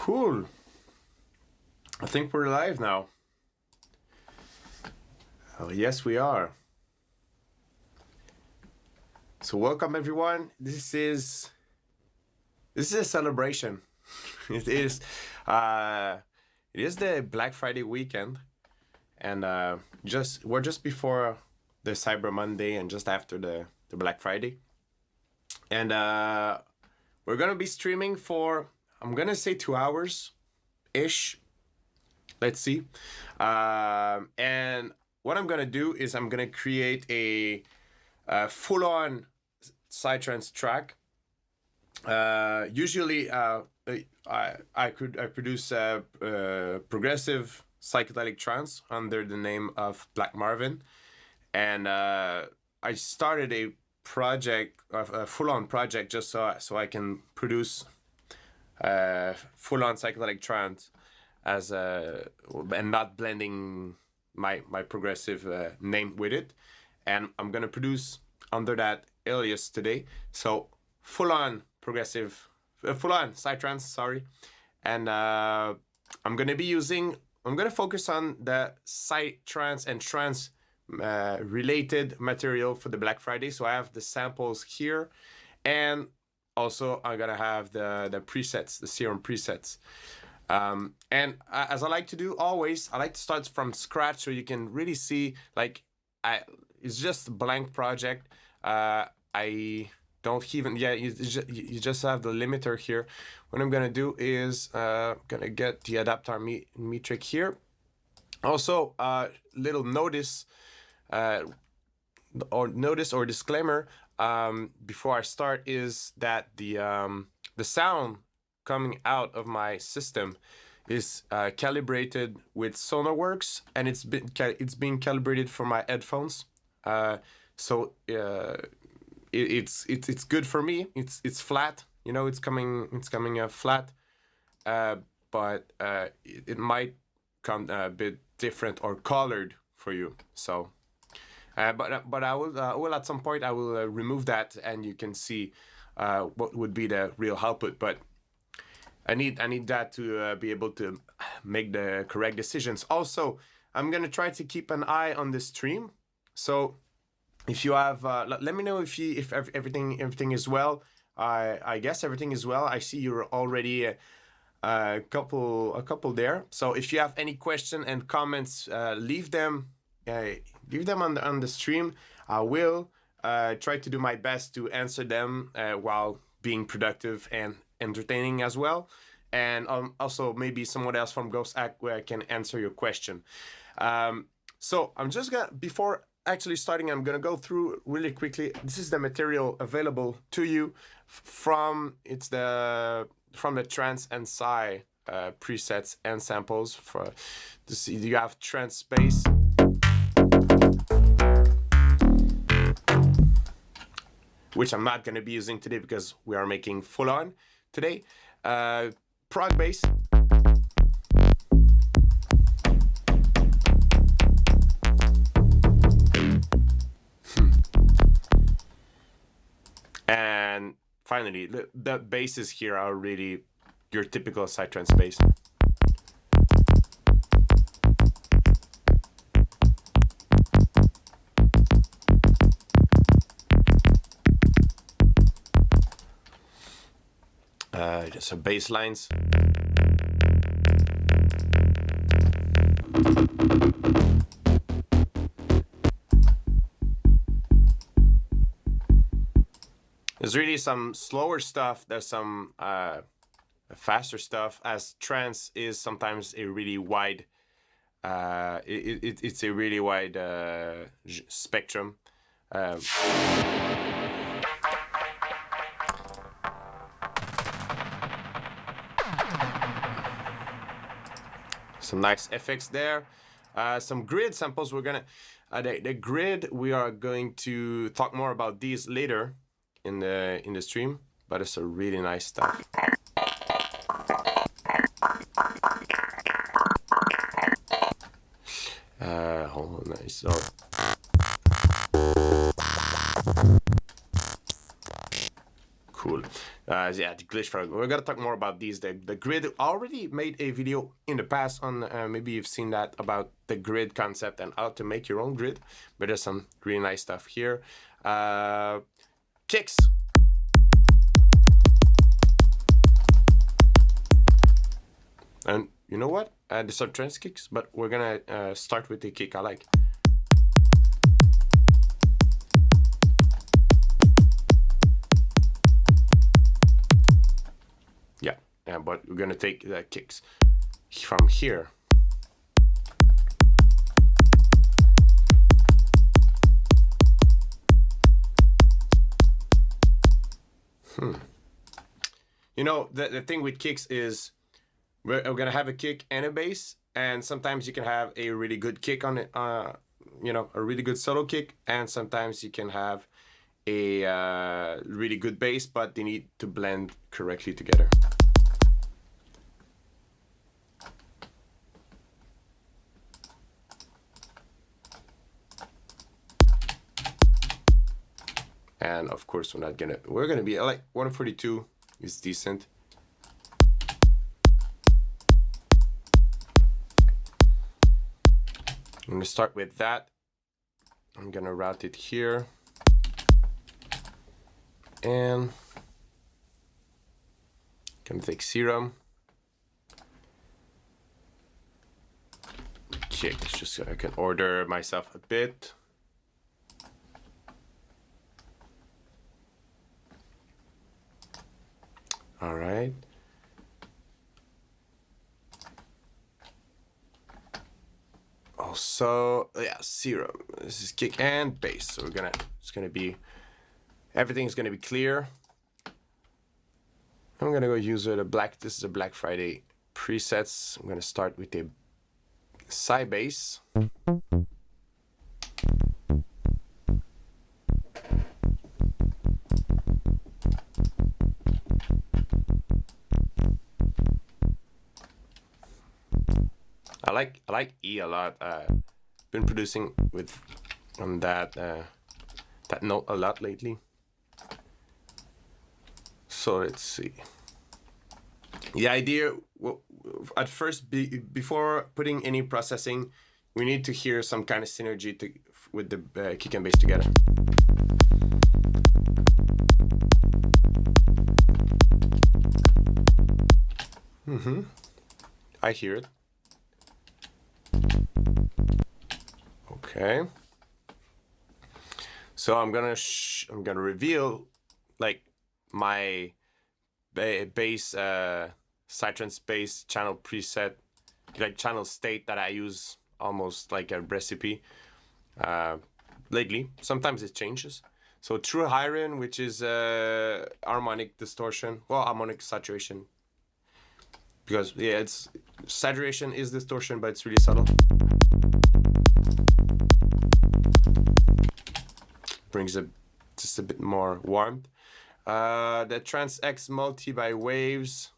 Cool. I think we're live now. Oh, yes, we are. So welcome everyone. This is a celebration. It is the Black Friday weekend, and we're just before the Cyber Monday and just after the Black Friday, and we're gonna be streaming for, I'm gonna say, 2 hours ish. Let's see. And what I'm gonna do is I'm gonna create a full-on Psytrance track. Usually I produce progressive psychedelic trance under the name of Black Marvin, and I started a project, a full-on project, just so I can produce full-on psychedelic trance as and not blending my progressive name with it. And I'm gonna produce under that alias today. So full-on progressive, full-on Psytrance, sorry. And I'm gonna focus on the Psytrance and trance related material for the Black Friday. So I have the samples here, and also I'm gonna have the presets, the Serum presets. And as I like to do always, I like to start from scratch so you can really see, like, it's just a blank project. I don't even, you just have the limiter here. What I'm gonna do is gonna get the adapter metric here. Also, little notice or disclaimer before I start is that the sound coming out of my system is calibrated with SonarWorks, and it's being calibrated for my headphones. So it's good for me. It's flat, you know. It's coming flat, but it might come a bit different or colored for you. So, but I will at some point I will remove that, and you can see what would be the real output. But I need that to be able to make the correct decisions. Also, I'm gonna try to keep an eye on the stream. So if you have, let me know if everything is well. I guess everything is well. I see you're already a couple there. So if you have any question and comments, leave them on the stream. I will try to do my best to answer them while being productive and entertaining as well. And also maybe someone else from Ghosthack where I can answer your question. So I'm just gonna, before actually starting, I'm gonna go through really quickly. This is the material available to you from the Trance and Psy presets and samples. For this, you have trance space, which I'm not gonna be using today because we are making full on today. Prog bass, and finally the basses here are really your typical Psytrance bass. Just some bass lines. There's really some slower stuff. There's some faster stuff, as trance is sometimes a really wide. It's a really wide spectrum. Some nice effects there. Some grid samples. We're gonna the grid. We are going to talk more about these later in the stream. But it's a really nice stuff. Hold on, nice. So, cool. Yeah, the glitch frog. We're gonna talk more about these. The grid. Already made a video in the past on maybe you've seen that about the grid concept and how to make your own grid. But there's some really nice stuff here. Kicks. And you know what? There's some trance kicks, but we're gonna start with the kick I like. Yeah, but we're gonna take the kicks from here. You know, the thing with kicks is we're gonna have a kick and a bass, and sometimes you can have a really good kick on it, you know, a really good solo kick, and sometimes you can have a really good bass, but they need to blend correctly together. And of course, we're gonna be like 142 is decent. I'm gonna start with that. I'm gonna route it here. And gonna take Serum. Okay, it's just I can order myself a bit. All right. Also, yeah, Serum. This is kick and bass. So everything's gonna be clear. I'm gonna go use this is a Black Friday presets. I'm gonna start with a Psy bass. I like E a lot. Been producing on that note a lot lately. So let's see. The idea, at first, before putting any processing, we need to hear some kind of synergy with the kick and bass together. I hear it. Okay. So I'm gonna reveal like my bass Psytrance bass channel preset, like channel state that I use almost like a recipe lately. Sometimes it changes. So true high-end, which is harmonic distortion, well, harmonic saturation, because yeah, it's saturation is distortion, but it's really subtle. Brings just a bit more warmth. The TransX multi by Waves.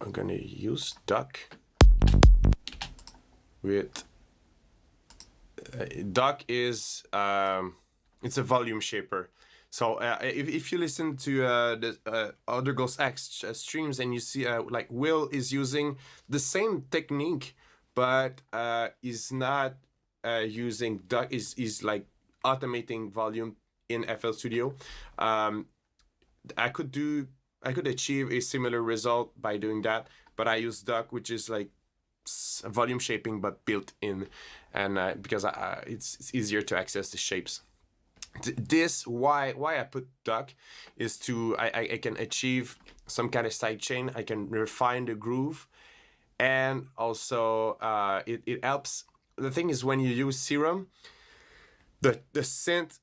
I'm gonna use Duck with Duck is it's a volume shaper. So if you listen to the other Ghosthack streams and you see like Will is using the same technique, but is not using Duck, is like automating volume in FL Studio. I could achieve a similar result by doing that, but I use Duck, which is like volume shaping but built in, and because it's easier to access the shapes. Why I put Duck is to I can achieve some kind of sidechain. I can refine the groove, and also it helps. The thing is, when you use Serum, the synth,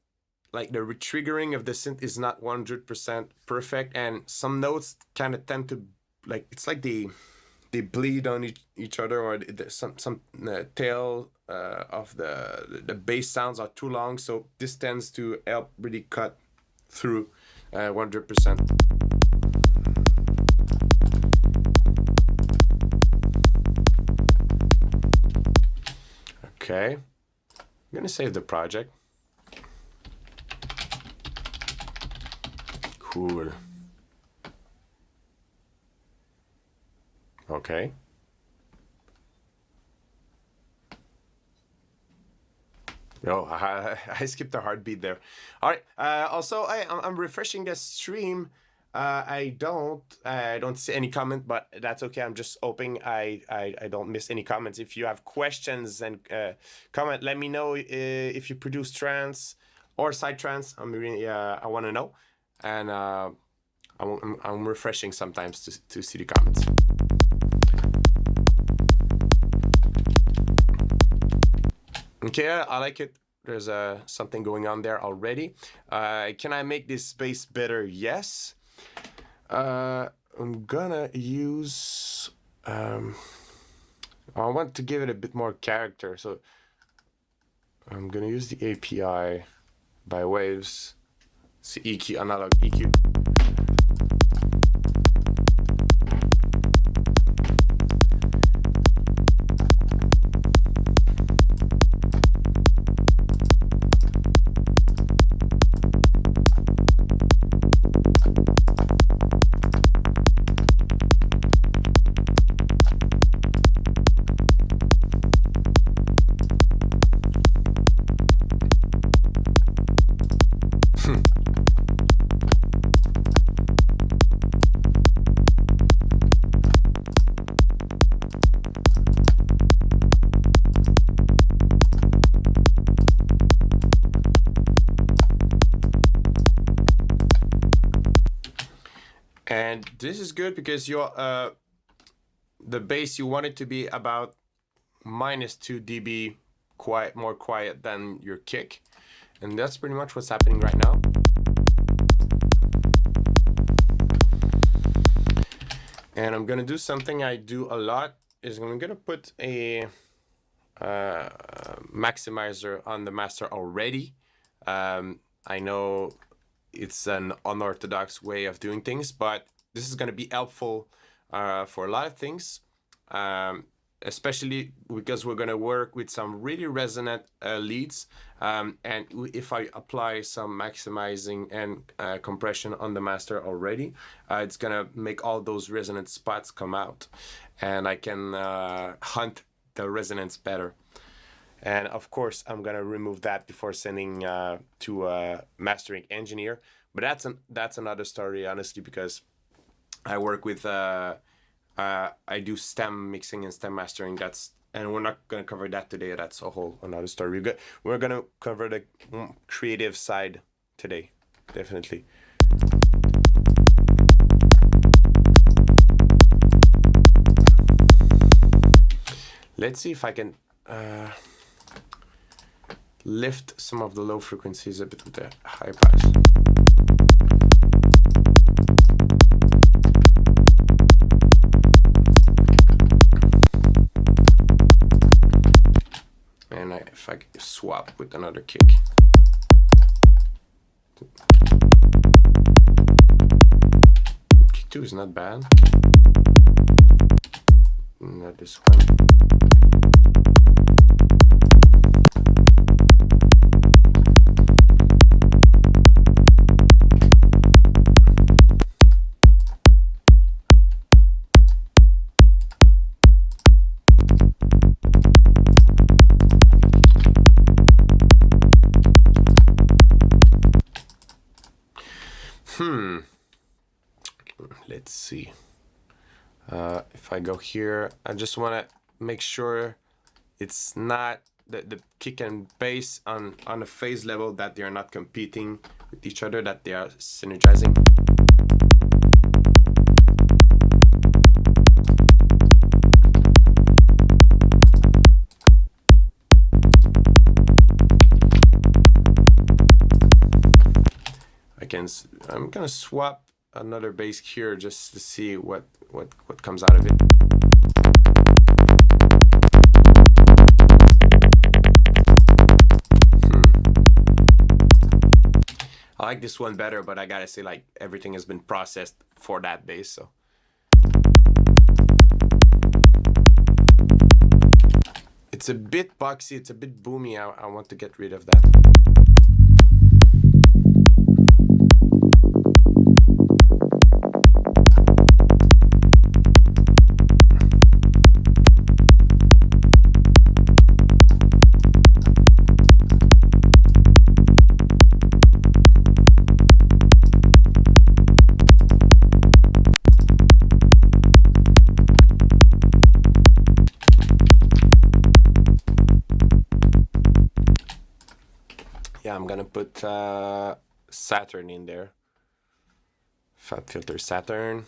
like the retriggering of the synth is not 100% perfect, and some notes kind of tend to, like, it's like they bleed on each other, or some tail of the bass sounds are too long, so this tends to help really cut through 100%. Okay, I'm gonna save the project. Cool. Okay. Oh, I skipped a heartbeat there. All right. Also, I'm refreshing the stream. I don't see any comment, but that's okay. I'm just hoping I don't miss any comments. If you have questions and comment, let me know if you produce trance or psytrance. I want to know, and I'm refreshing sometimes to see the comments. Okay, I like it. There's something going on there already. Can I make this bass better? Yes. I'm gonna use... I want to give it a bit more character, so I'm gonna use the API by Waves. It's EQ, analog EQ. And this is good because your the bass, you want it to be about -2 dB more quiet than your kick, and that's pretty much what's happening right now. And I'm gonna do something I do a lot, is I'm gonna put a maximizer on the master already. I know it's an unorthodox way of doing things, but this is going to be helpful for a lot of things, especially because we're going to work with some really resonant leads, and if I apply some maximizing and compression on the master already, it's going to make all those resonant spots come out, and I can hunt the resonance better. And of course, I'm gonna remove that before sending to a mastering engineer. But that's another story, honestly, because I work with I do stem mixing and stem mastering. And we're not gonna cover that today. That's a whole another story. We're gonna cover the creative side today, definitely. Let's see if I can lift some of the low frequencies a bit with the high pass. And if I swap with another kick. Kick 2 is not bad. Not this one. Let's see. If I go here, I just want to make sure it's not the kick and bass on a phase level, that they are not competing with each other, that they are synergizing. I'm gonna swap another bass here just to see what comes out of it. I like this one better, but I gotta say, like, everything has been processed for that bass, so. It's a bit boxy, it's a bit boomy. I want to get rid of that. Yeah, I'm gonna put Saturn in there. Fabfilter Saturn.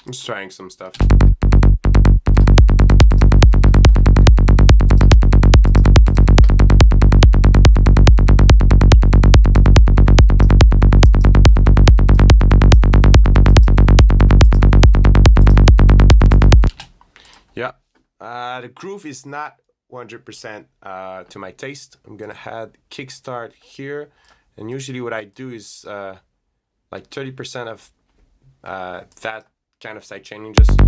Just trying some stuff. Yeah, the groove is not 100% to my taste. I'm gonna add Kickstart here, and usually what I do is like 30% of that kind of side chaining. Just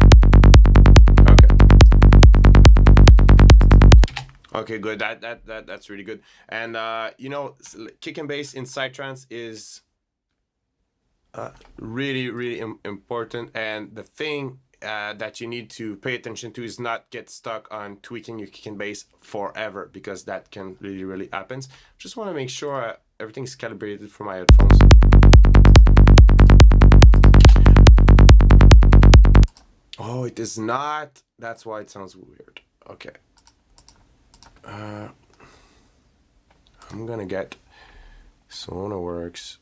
okay, good. That's really good. And you know, kick and bass in Psytrance is really important. And the thing that you need to pay attention to is not get stuck on tweaking your kick and bass forever, because that can really happen. Just want to make sure everything's calibrated for my headphones. Oh, it is not. That's why it sounds weird. Okay. I'm gonna get SonarWorks.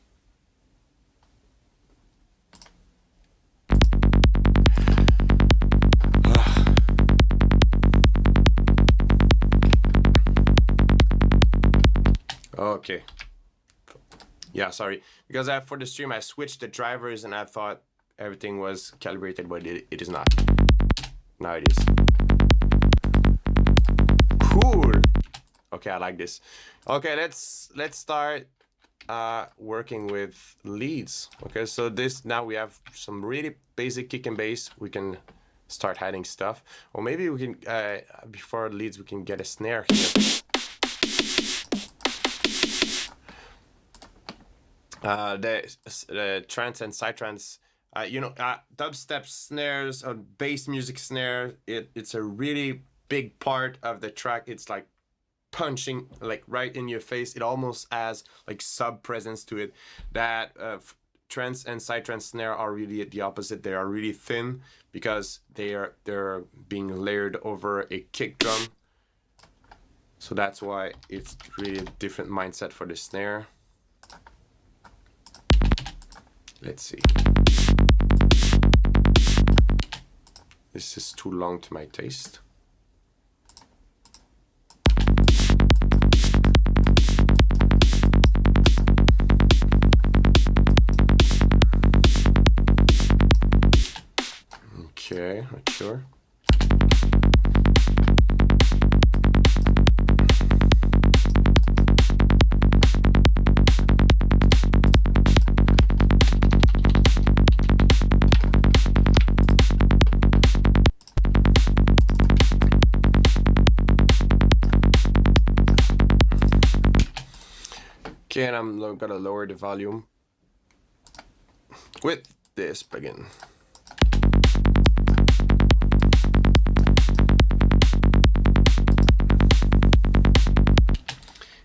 Okay. Yeah, sorry. Because for the stream I switched the drivers and I thought everything was calibrated, but it is not. Now it is. Cool. Okay, I like this. Okay, let's start working with leads. Okay, so now we have some really basic kick and bass. We can start adding stuff, or maybe we can before leads we can get a snare here. The Trance and Psytrance, you know, dubstep snares or bass music snare. It's a really big part of the track. It's like punching like right in your face. It almost has like sub presence to it. That Trance and Psytrance snare are really the opposite. They are really thin because they're being layered over a kick drum. So that's why it's really a different mindset for the snare. Let's see. This is too long to my taste. Okay, not sure. Okay, and I'm gonna lower the volume with this plugin.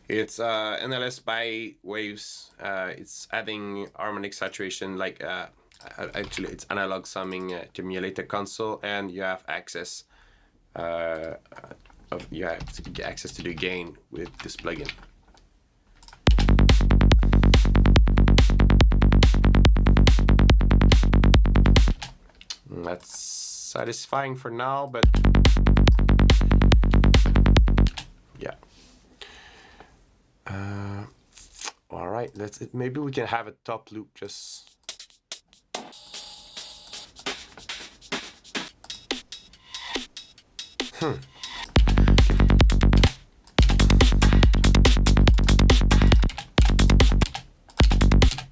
It's NLS by waves. It's adding harmonic saturation, like actually it's analog summing to emulate a console, and you have access you have to get access to the gain with this plugin. That's satisfying for now, but yeah. All right, maybe we can have a top loop just.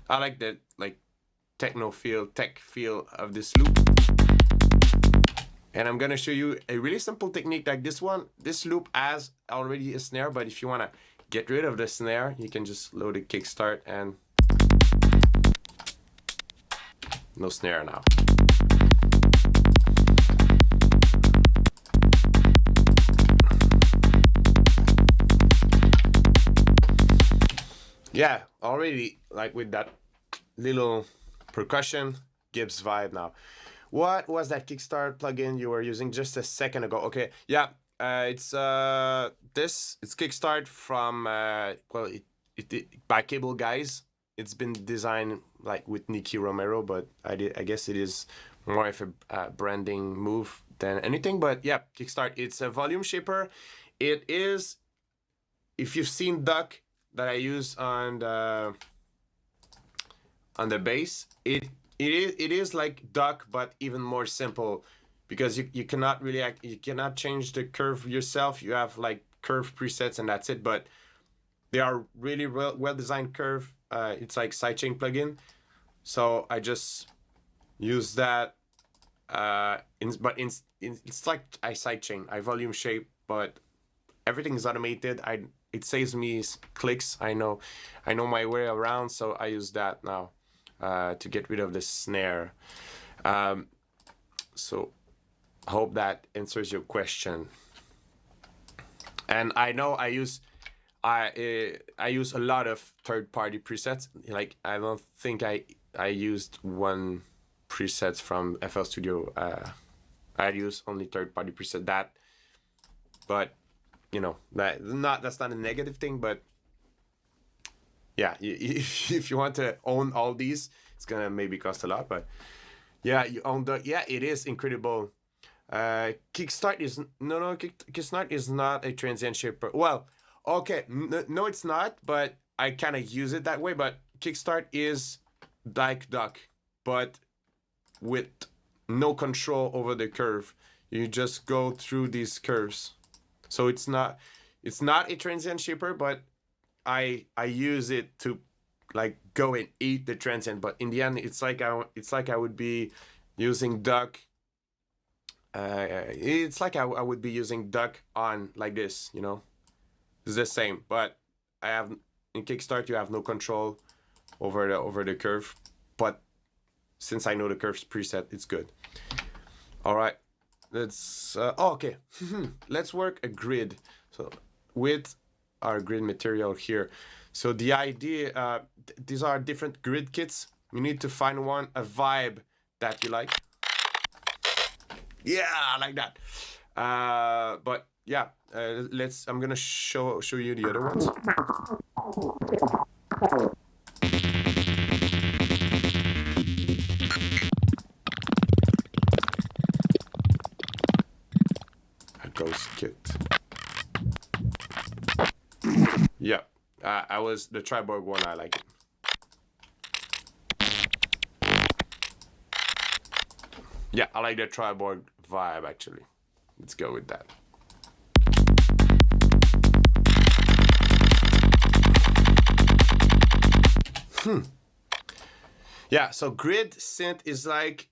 I like that, like tech feel of this loop. And I'm gonna show you a really simple technique like this one. This loop has already a snare, but if you wanna get rid of the snare, you can just load a Kickstart and no snare now. Yeah, already like with that little percussion Gibbs vibe now. What was that Kickstart plugin you were using just a second ago? Okay, yeah, it's Kickstart from well, by Cable Guys. It's been designed like with Nicky Romero, but I guess it is more of a branding move than anything. But yeah, Kickstart. It's a volume shaper. It is, if you've seen Duck that I use on the bass, it is like Duck, but even more simple, because you cannot really you cannot change the curve yourself. You have like curve presets and that's it. But they are really well designed curve. It's like sidechain plugin, so I just use that. It's like I sidechain, I volume shape, but everything is automated. It saves me clicks. I know my way around, so I use that now to get rid of the snare. So hope that answers your question. And I know I use a lot of third-party presets. Like I don't think I used one preset from FL Studio. I use only third-party preset but you know, that's not a negative thing, but yeah, if you want to own all these, it's gonna maybe cost a lot, but yeah, you own it is incredible. Kickstart is Kickstart is not a transient shaper. Well, okay, no, it's not, but I kind of use it that way. But Kickstart is like Duck, but with no control over the curve. You just go through these curves. So it's not a transient shaper, but I use it to like go and eat the transient. But in the end, it's like I would be using Duck. It's like I would be using Duck on like this, you know. It's the same, but in Kickstart you have no control over the curve. But since I know the curves preset, it's good. All right. Let's okay. Let's work a grid. So with our grid material here. So the idea, these are different grid kits. You need to find a vibe that you like. Yeah, I like that. But yeah, I'm gonna show you the other ones. Ghost kit. Yeah, I was the Triborg one. I like it. Yeah, I like the Triborg vibe actually. Let's go with that. Yeah, so grid synth is like,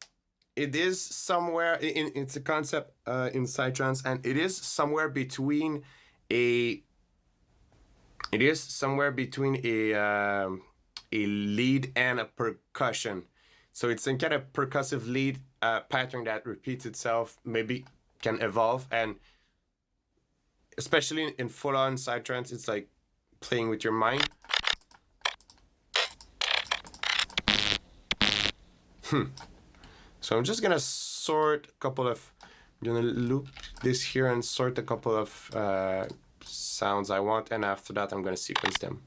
it is somewhere it's a concept in Psytrance, and it is somewhere between a It is somewhere between a lead and a percussion. So it's a kind of percussive lead pattern that repeats itself, maybe can evolve, and especially in full-on psytrance, it's like playing with your mind. So I'm just gonna sort a couple of, I'm gonna loop this here and sort a couple of sounds I want, and after that I'm gonna sequence them.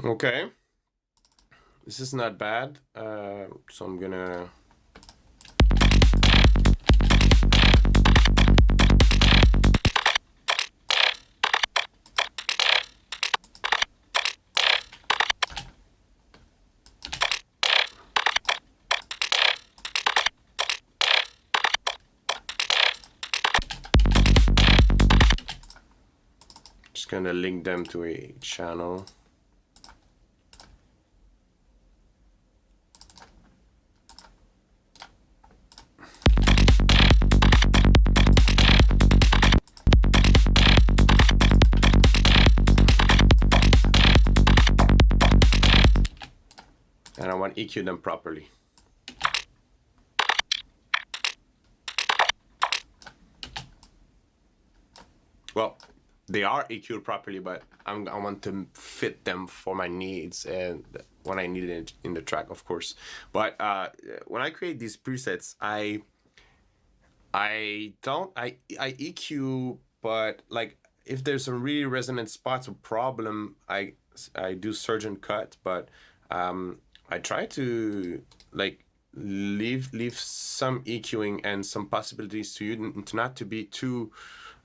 Okay, this is not bad, so I'm gonna just gonna link them to a channel. And I want to EQ them properly. Well, they are EQ'd properly, but I want to fit them for my needs and when I need it in the track, of course. But when I create these presets, I EQ, but like if there's some really resonant spots or problem, I do surge and cut, but I try to like leave some EQing and some possibilities to you to not to be too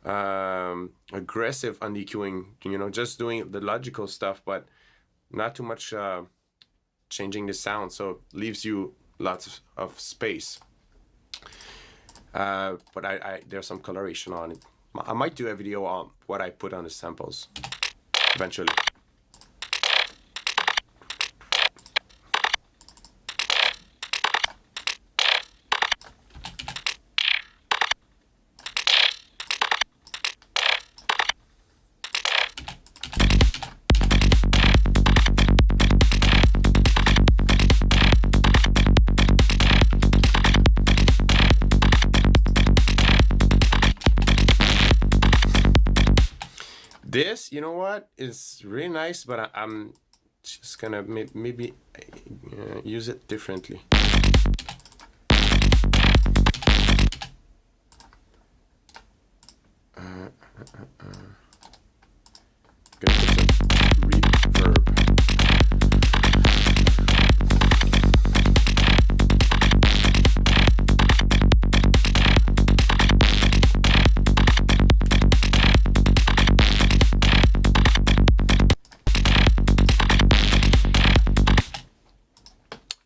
aggressive on EQing, you know, just doing the logical stuff, but not too much changing the sound, so it leaves you lots of space. But there's some coloration on it. I might do a video on what I put on the samples eventually. This, you know what, is really nice, but I'm just gonna maybe use it differently. Gonna put some reverb.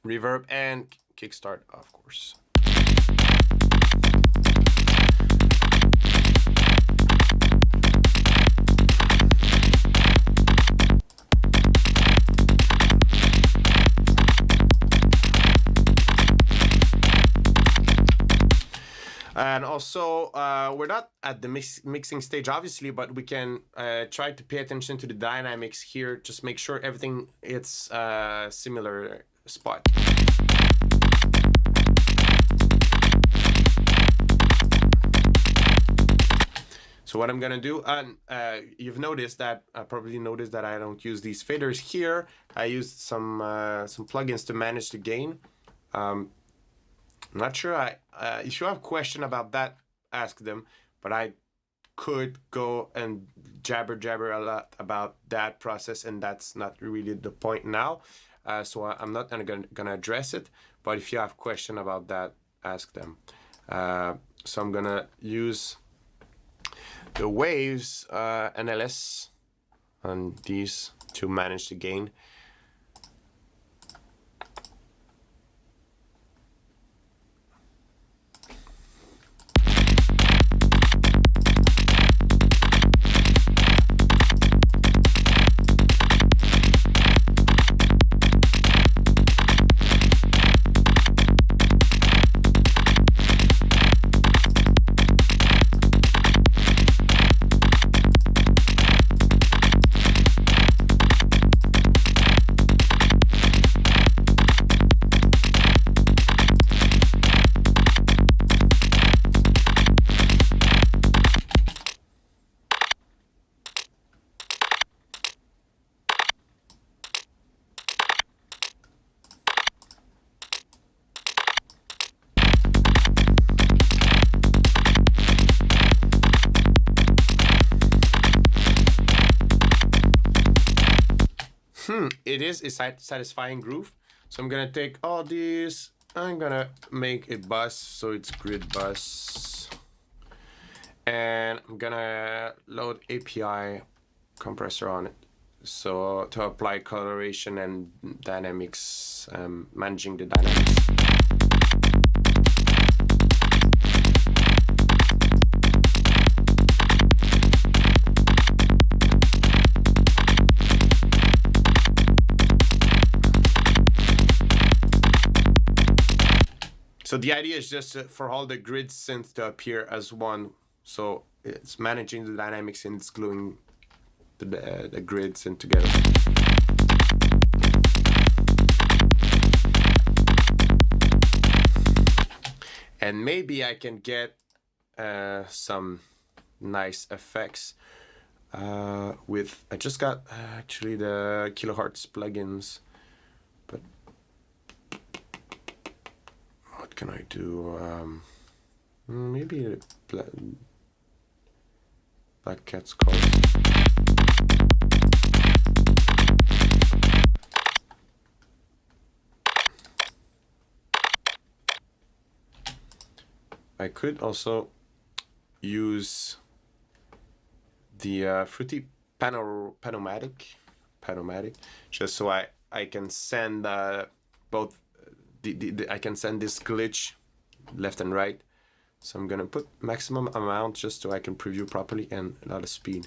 Reverb and Kickstart, of course. And also, we're not at the mixing stage, obviously, but we can try to pay attention to the dynamics here. Just make sure everything is similar spot. So what I'm gonna do, and you've noticed that, probably noticed that I don't use these faders here. I used some plugins to manage the gain. I'm not sure. If you have a question about that, ask them, but I could go and jabber a lot about that process, and that's not really the point now. So I'm not gonna address it, but if you have question about that, ask them. So I'm gonna use the waves NLS on these to manage the gain. It is a satisfying groove. So I'm gonna take all these, I'm gonna make a bus, so it's grid bus. And I'm gonna load API compressor on it. So to apply coloration and dynamics, managing the dynamics. So the idea is just for all the grid synths to appear as one. So it's managing the dynamics and it's gluing the grid synth together. And maybe I can get some nice effects with, I just got actually the kilohertz plugins, but what can I do? Maybe Black Cat's call. I could also use the Fruity PanOMatic, just so I can send both. I can send this glitch left and right. So I'm gonna put maximum amount just so I can preview properly and a lot of speed.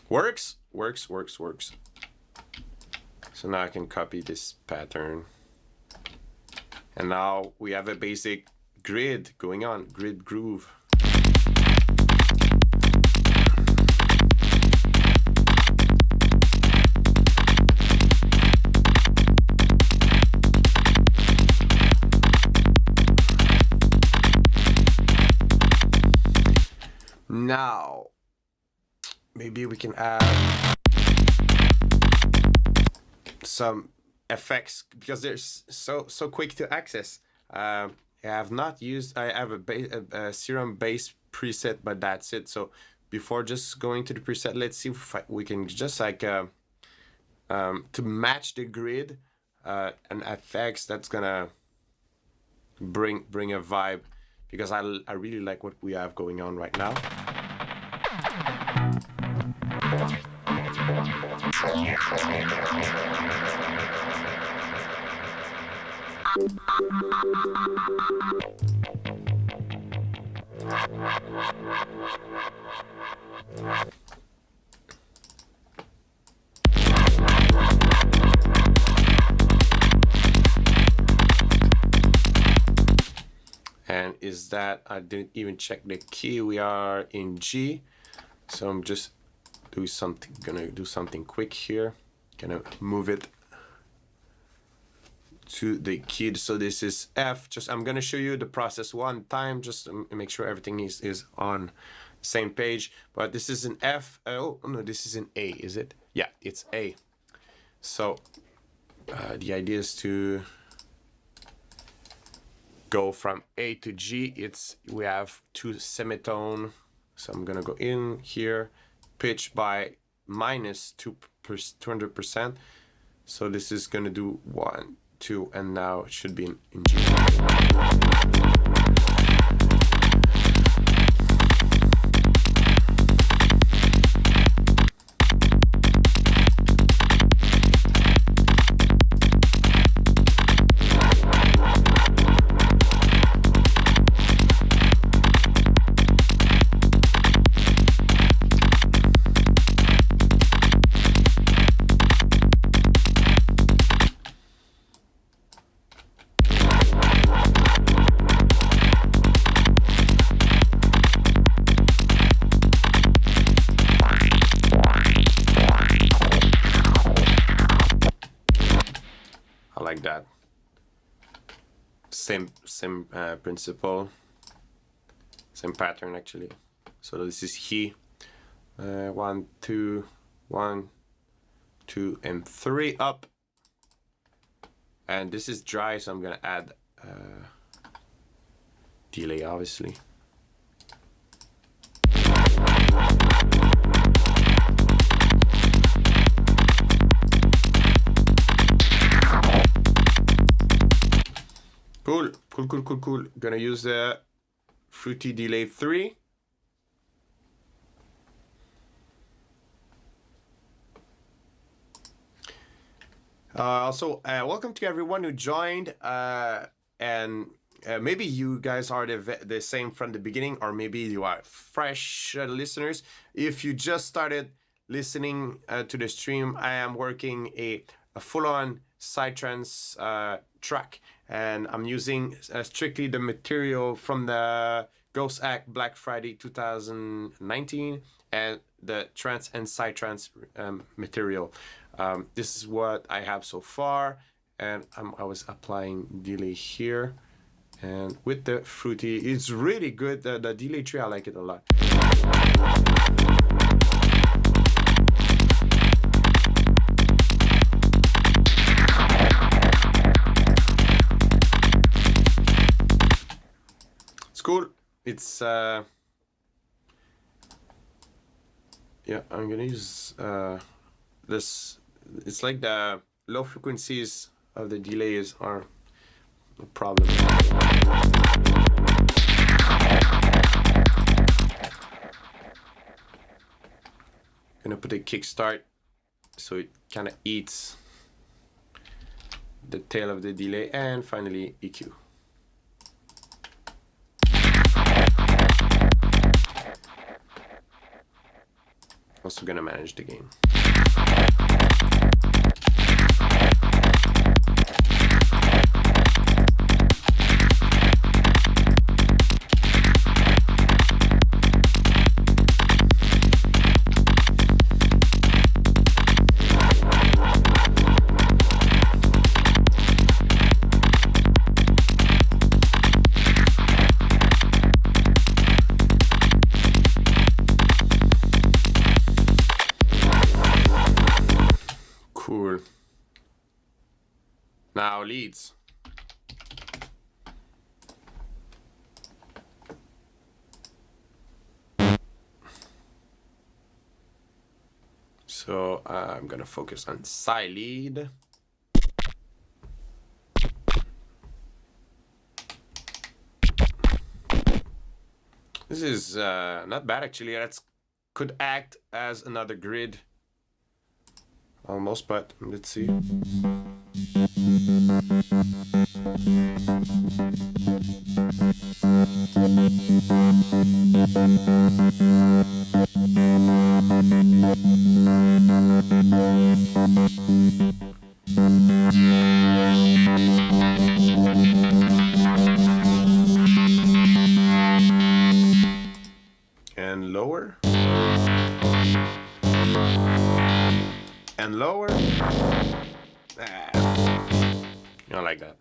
Works. So now I can copy this pattern. And now we have a basic grid going on, grid groove. Now, maybe we can add some effects because they're so quick to access. I have not used. I have a Serum base preset, but that's it. So before just going to the preset, let's see if we can just like to match the grid and effects. That's gonna bring a vibe because I really like what we have going on right now. And is that, I didn't even check the key, we are in G, so I'm just gonna do something quick here, gonna move it to the key. So this is F. Just I'm gonna show you the process one time, just to make sure everything is on the same page. But this is an F. Oh no, this is an A. Is it? Yeah, it's A. So the idea is to go from A to G. We have 2 semitone. So I'm gonna go in here, pitch by minus 200%. So this is gonna do 1, 2, and now it should be in G. Like that. Same principle, same pattern actually. So this is he. 1, 2, 1, 2, and 3 up. And this is dry, so I'm gonna add delay, obviously. Cool. Gonna use the Fruity Delay 3. Also, welcome to everyone who joined. And maybe you guys are the same from the beginning, or maybe you are fresh listeners. If you just started listening to the stream, I am working a full-on Psytrance track, and I'm using strictly the material from the Ghosthack Black Friday 2019 and the Trance and Psytrance material. This is what I have so far, and I was applying delay here, and with the Fruity, it's really good. The delay tree, I like it a lot. Cool. It's yeah, I'm gonna use this. It's like the low frequencies of the delays are a problem. Gonna put a kickstart so it kind of eats the tail of the delay, and finally EQ. Also gonna manage the gain. Now leads. So I'm gonna focus on side lead. This is not bad actually. That could act as another grid almost, but let's see. And lower. And lower. like that.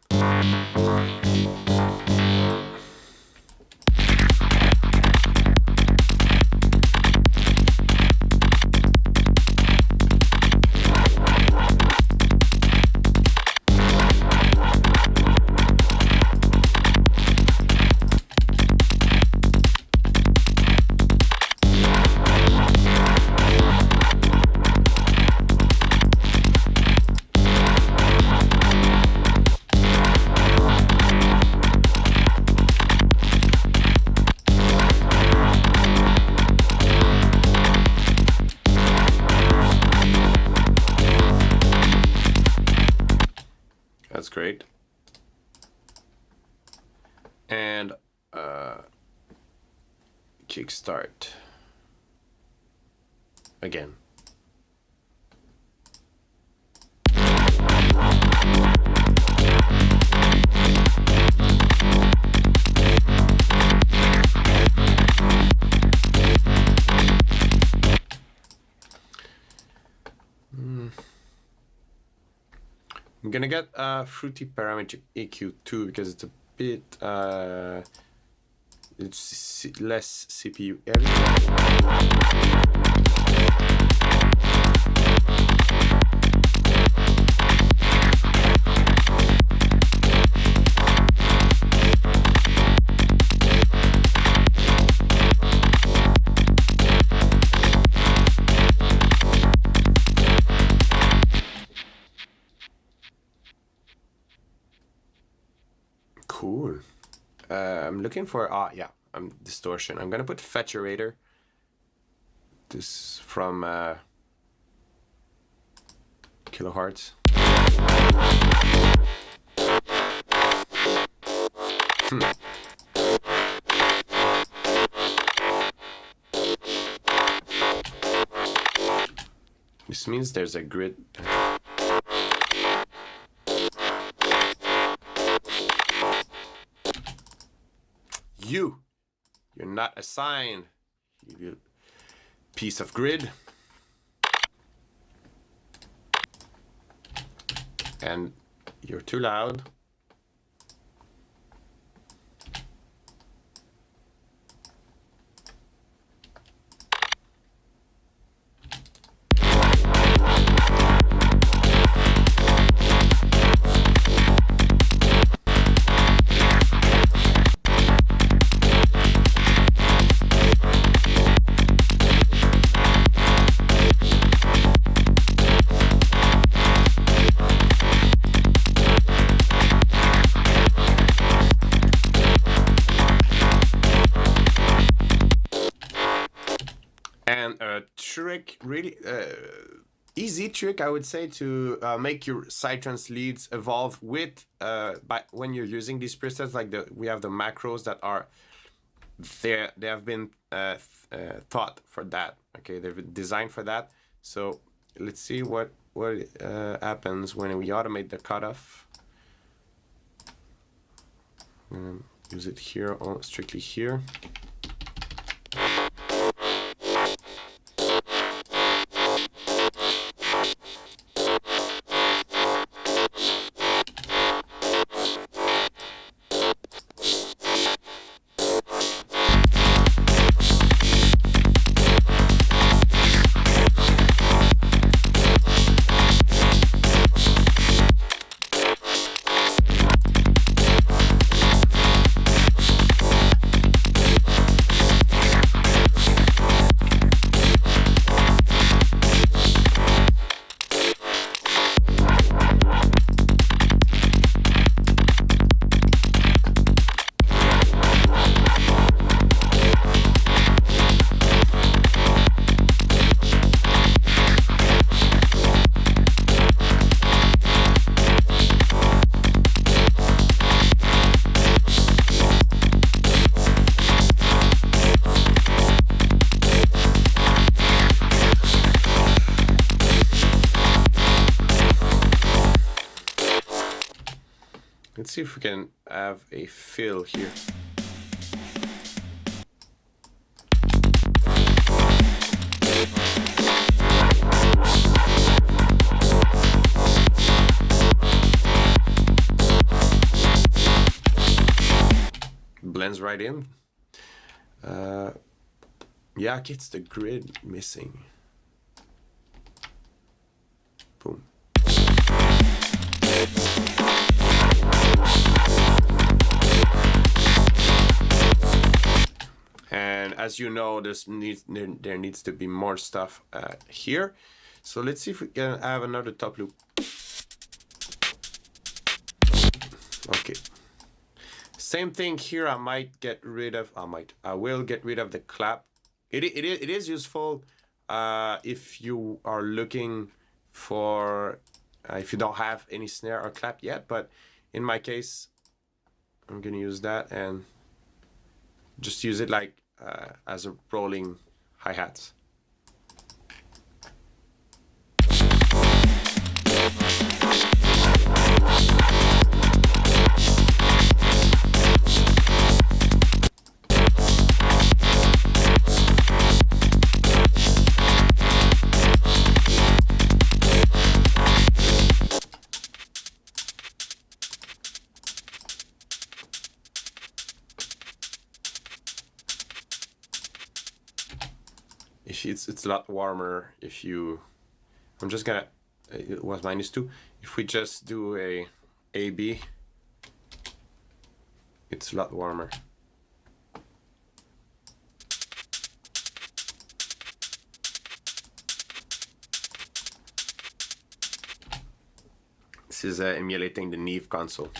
That's great. And Kickstart again. I'm gonna get a fruity parametric EQ too because it's a bit it's less CPU heavy. Cool. I'm looking for distortion. I'm gonna put Faturator. This from kilohertz. This means there's a grid. You're not assigned, you piece of grid. And you're too loud. Really easy trick, I would say, to make your Psytrance leads evolve with when you're using these presets. Like we have the macros that are there. They have been thought for that. Okay, they've been designed for that. So let's see what happens when we automate the cutoff. Use it here, strictly here. Let's see if we can have a fill here. blends right in. Yeah, gets the grid missing. Boom. And as you know, there needs to be more stuff here. So let's see if we can have another top loop. Okay. Same thing here. I might get rid of. I will get rid of the clap. It is useful if you are looking for if you don't have any snare or clap yet. But in my case, I'm gonna use that and just use it like as a rolling hi-hats. It's a lot warmer if you. I'm just gonna. It was -2. If we just do a AB, it's a lot warmer. This is emulating the Neve console.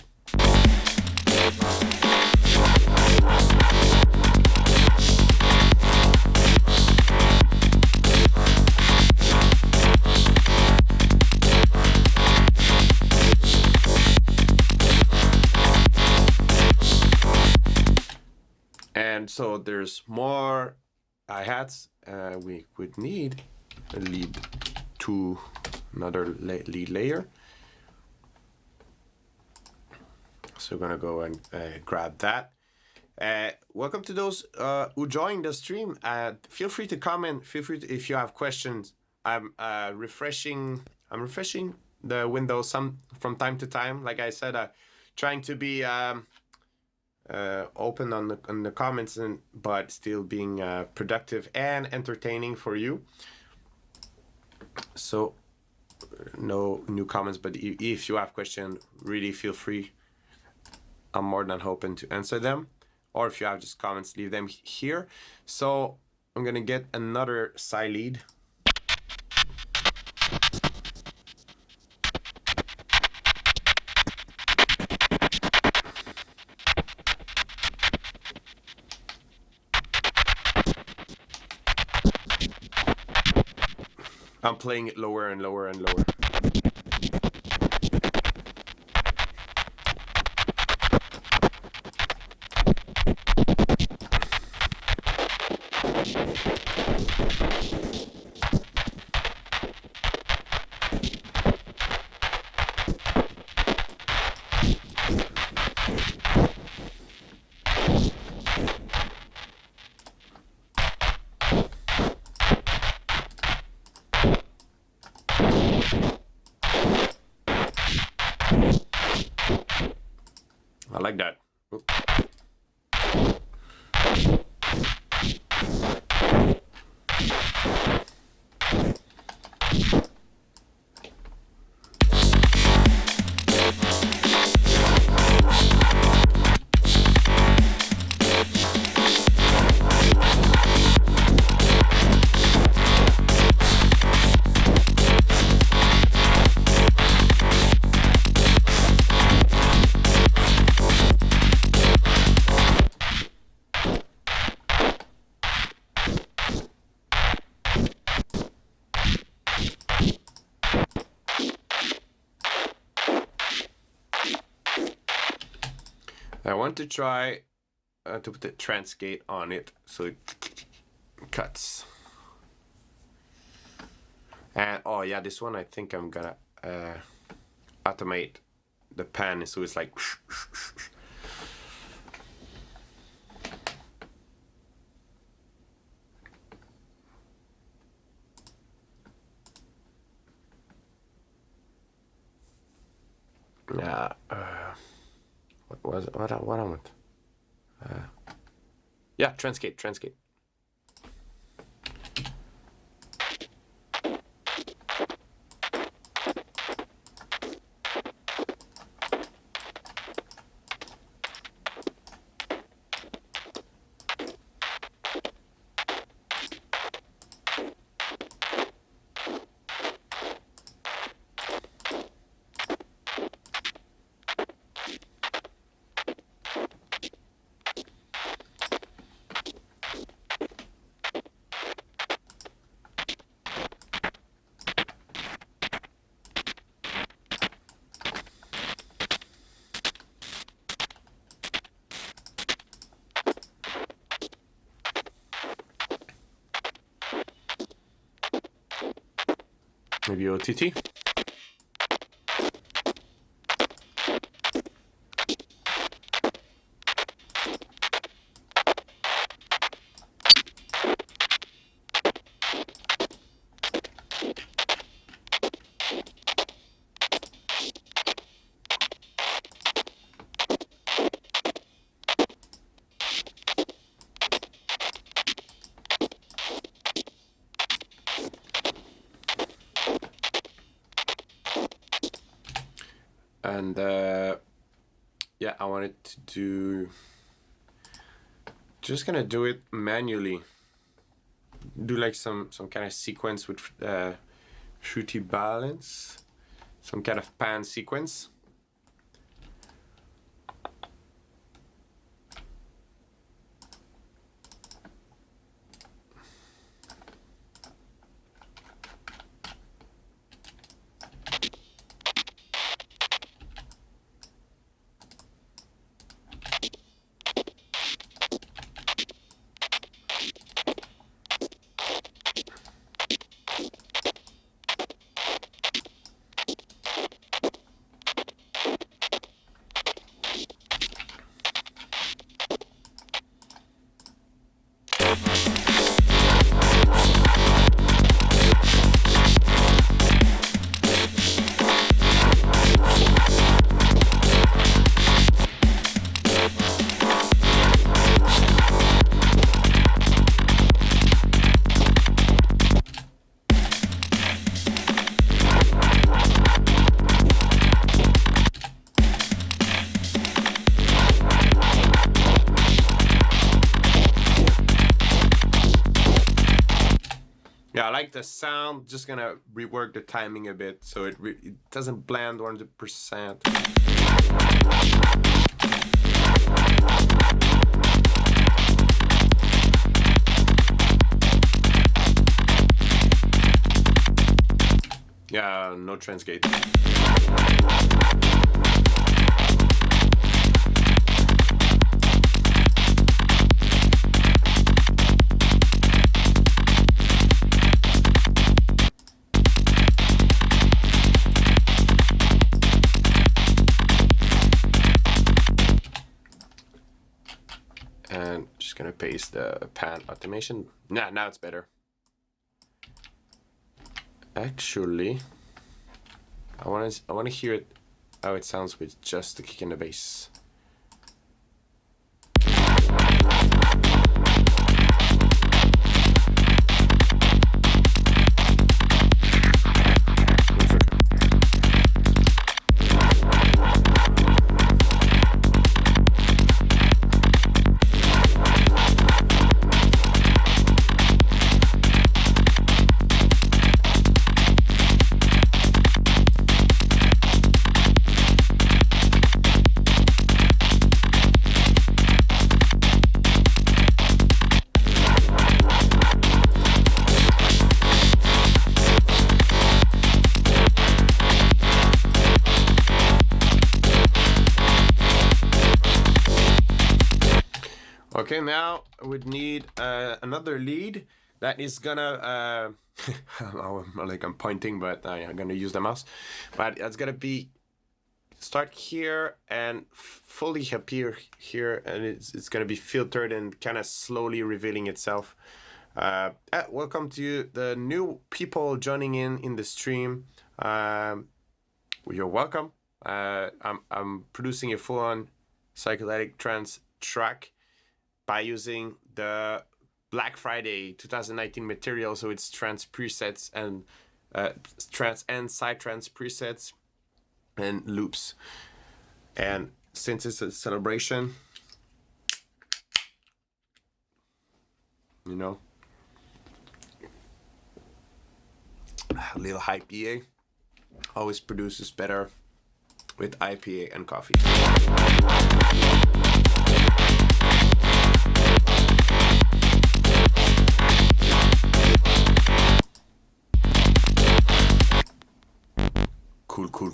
And so there's more hi-hats. We would need a lead to another lead layer. So we're gonna go and grab that. Welcome to those who joined the stream. Feel free to comment. Feel free to, if you have questions. I'm refreshing the window from time to time. Like I said, trying to be open on the comments, but still being productive and entertaining for you. So no new comments, but if you have questions, really feel free. I'm more than hoping to answer them. Or if you have just comments, leave them here. So I'm gonna get another side lead. I'm playing it lower and lower and lower. I like that. Oop. I want to try to put the Trance Gate on it so it cuts. And oh yeah, this one I think I'm gonna automate the pan so it's like. Yeah. What was it? What I want? Yeah, Trance Gate, Trance Gate. Maybe OTT. And yeah, I wanted to do, just gonna do it manually. Do like some kind of sequence with shruti balance, some kind of pan sequence. Yeah, I like the sound. Just gonna rework the timing a bit so it doesn't blend 100%. Yeah, no Trance Gate. And just gonna paste the pan automation. Nah, now it's better. Actually, I wanna hear it how it sounds with just the kick and the bass. Okay, now I would need another lead that is gonna, I'm pointing, but I'm gonna use the mouse. But it's gonna be, start here and fully appear here, and it's gonna be filtered and kind of slowly revealing itself. Welcome to the new people joining in the stream. You're welcome. I'm producing a full-on psychedelic trance track. by using the Black Friday 2019 material. So it's Trance presets and Trance and Psytrance presets and loops. And since it's a celebration, you know, a little IPA always produces better with IPA and coffee.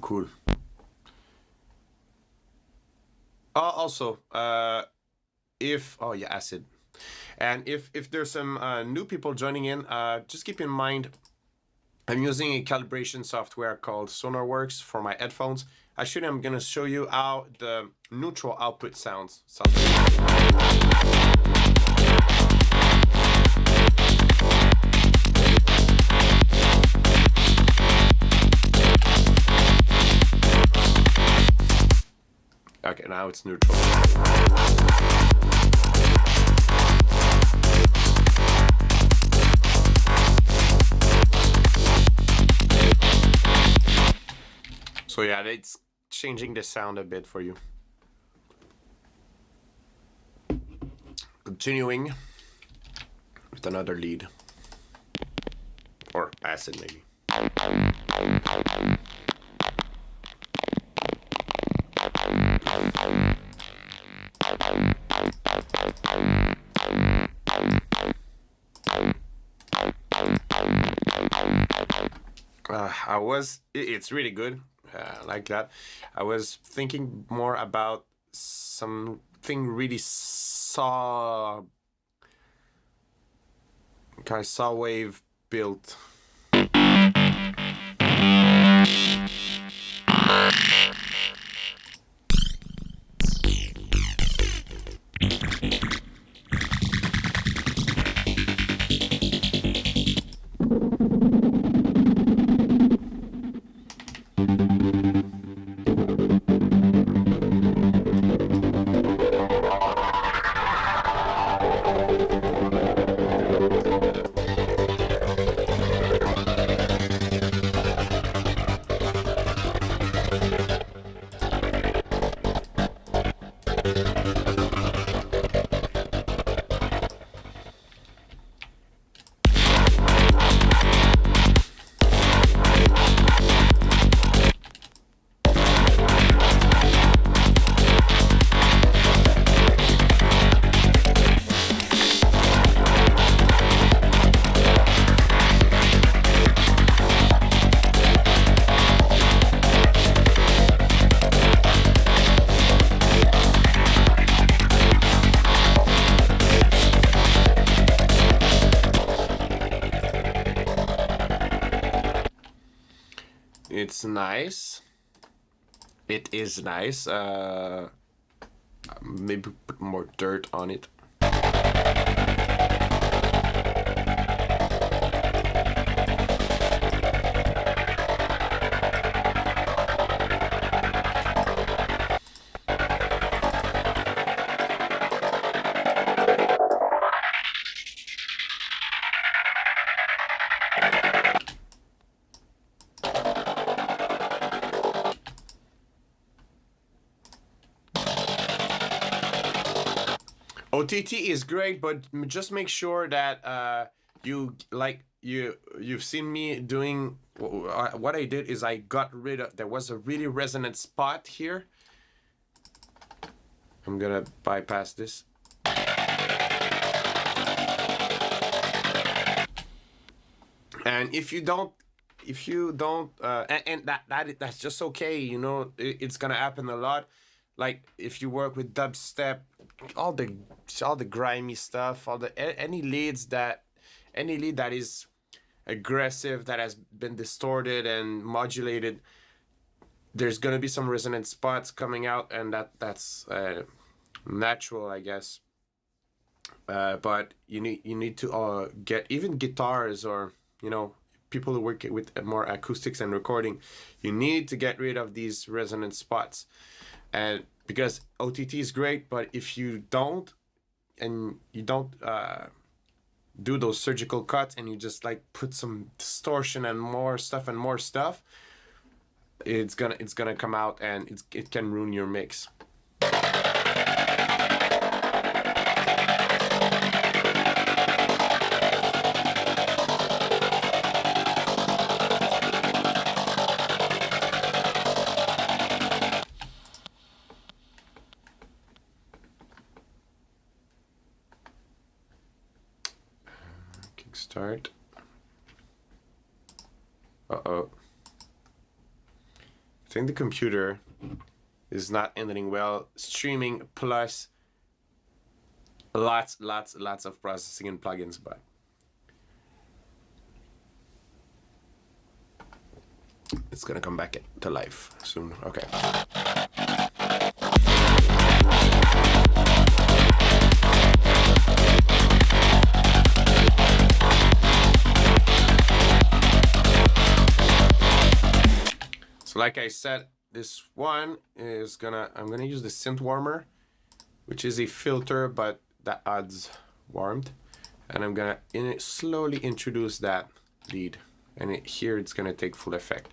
Cool. Also, acid. And if there's some new people joining in, just keep in mind, I'm using a calibration software called SonarWorks for my headphones. Actually, I'm gonna show you how the neutral output sounds. Okay, now it's neutral. So yeah, it's changing the sound a bit for you. Continuing with another lead. Or acid maybe. It's really good, like that. I was thinking more about something really saw wave built. It's nice. It is nice. Maybe put more dirt on it. OTT is great, but just make sure that you've seen me doing what I did is I got rid of, there was a really resonant spot here. I'm gonna bypass this. And if you don't, and that's just okay, you know, it's gonna happen a lot. Like if you work with dubstep, all the grimy stuff, any lead that is aggressive, that has been distorted and modulated, there's gonna be some resonant spots coming out, and that's natural, I guess. But you need to get even guitars, or you know, people who work with more acoustics and recording, you need to get rid of these resonant spots. And because OTT is great, but if you don't, you don't do those surgical cuts, and you just like put some distortion and more stuff, it's gonna come out, and it can ruin your mix. Kickstart. Uh-oh. I think the computer is not handling well streaming plus lots of processing and plugins, but it's gonna come back to life soon. Okay. So like I said, this one is I'm gonna use the synth warmer, which is a filter but that adds warmth, and I'm gonna slowly introduce that lead, and here it's gonna take full effect.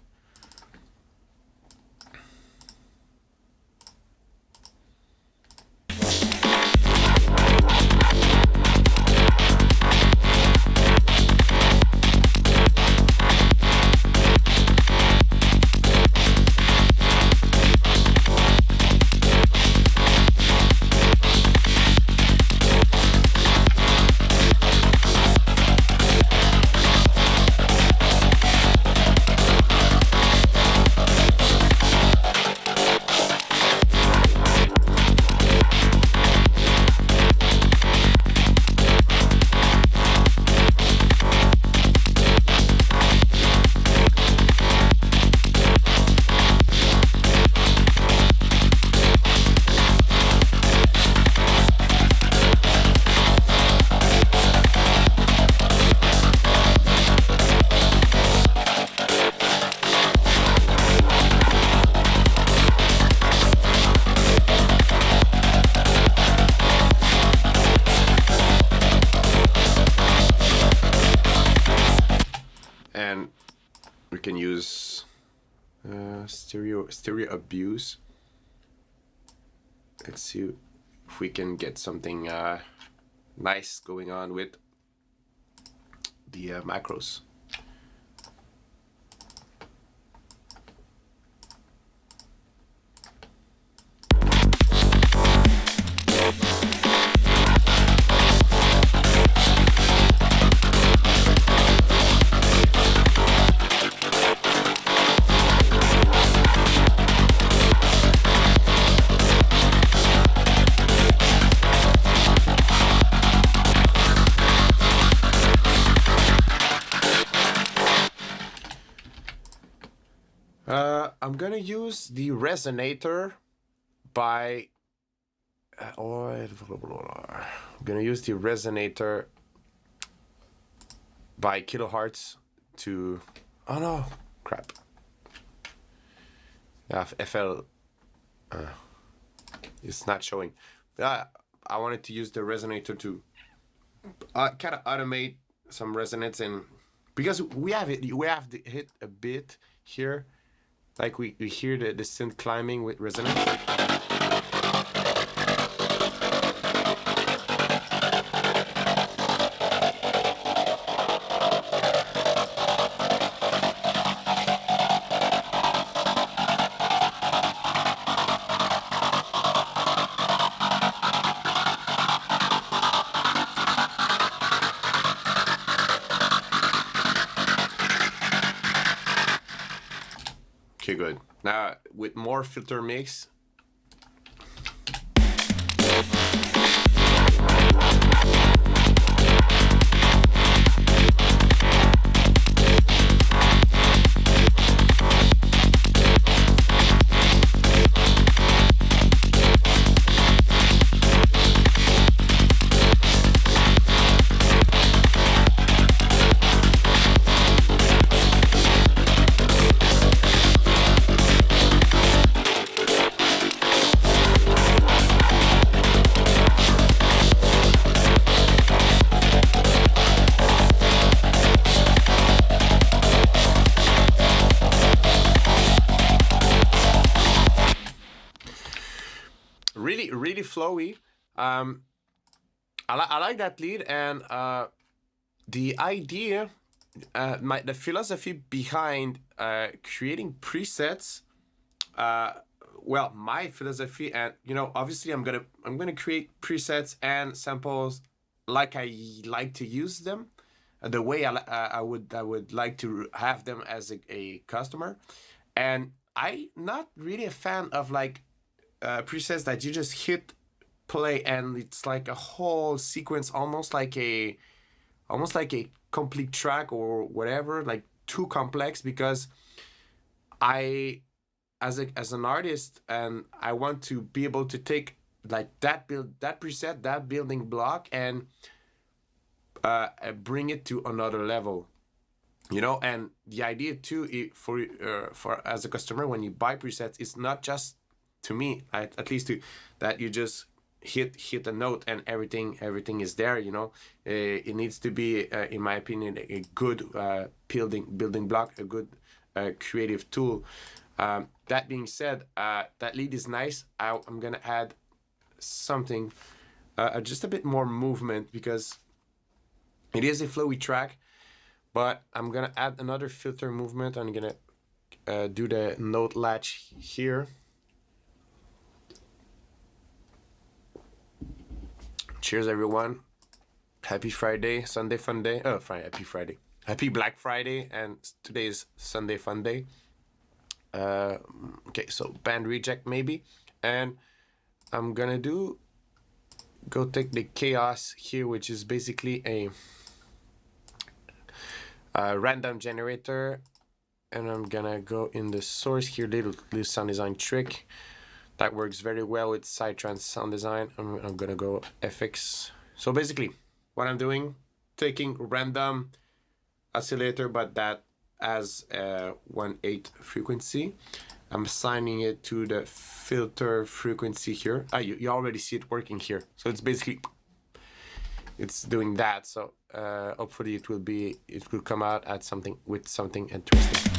Can use stereo abuse. Let's see if we can get something nice going on with the macros. I'm gonna use the resonator by I'm gonna use the resonator by kilohertz to oh no crap FL it's not showing. I wanted to use the resonator to kind of automate some resonance, and because we have to hit a bit here. Like we hear the synth climbing with resonance. Okay, good. Now with more filter mix. really flowy. I like that lead, and the idea, the philosophy behind creating presets. Well, my philosophy, and obviously I'm gonna create presets and samples like I like to use them, the way I would like to have them as a customer. And I not really a fan of like presets that you just hit play and it's like a whole sequence, almost like a complete track or whatever, like too complex, because I, as an artist, and I want to be able to take like that preset, that building block, and bring it to another level, and the idea too, for as a customer, when you buy presets, it's not just, to me at least, that you just hit a note and everything is there. It needs to be, in my opinion, a good building block, a good creative tool. That being said, that lead is nice. I'm gonna add something, just a bit more movement, because it is a flowy track, but I'm gonna add another filter movement. I'm gonna do the note latch here. Cheers, everyone. Happy Friday, Sunday fun day. Oh, happy Friday. Happy Black Friday, and today is Sunday fun day. Okay, so band reject maybe. And I'm gonna go take the chaos here, which is basically a random generator. And I'm gonna go in the source here, little sound design trick. That works very well with Psytrance sound design. I'm gonna go FX. So basically, what I'm doing, taking random oscillator, but that has 1/8 frequency. I'm assigning it to the filter frequency here. You already see it working here. So it's basically, it's doing that. So hopefully it will come out at something interesting.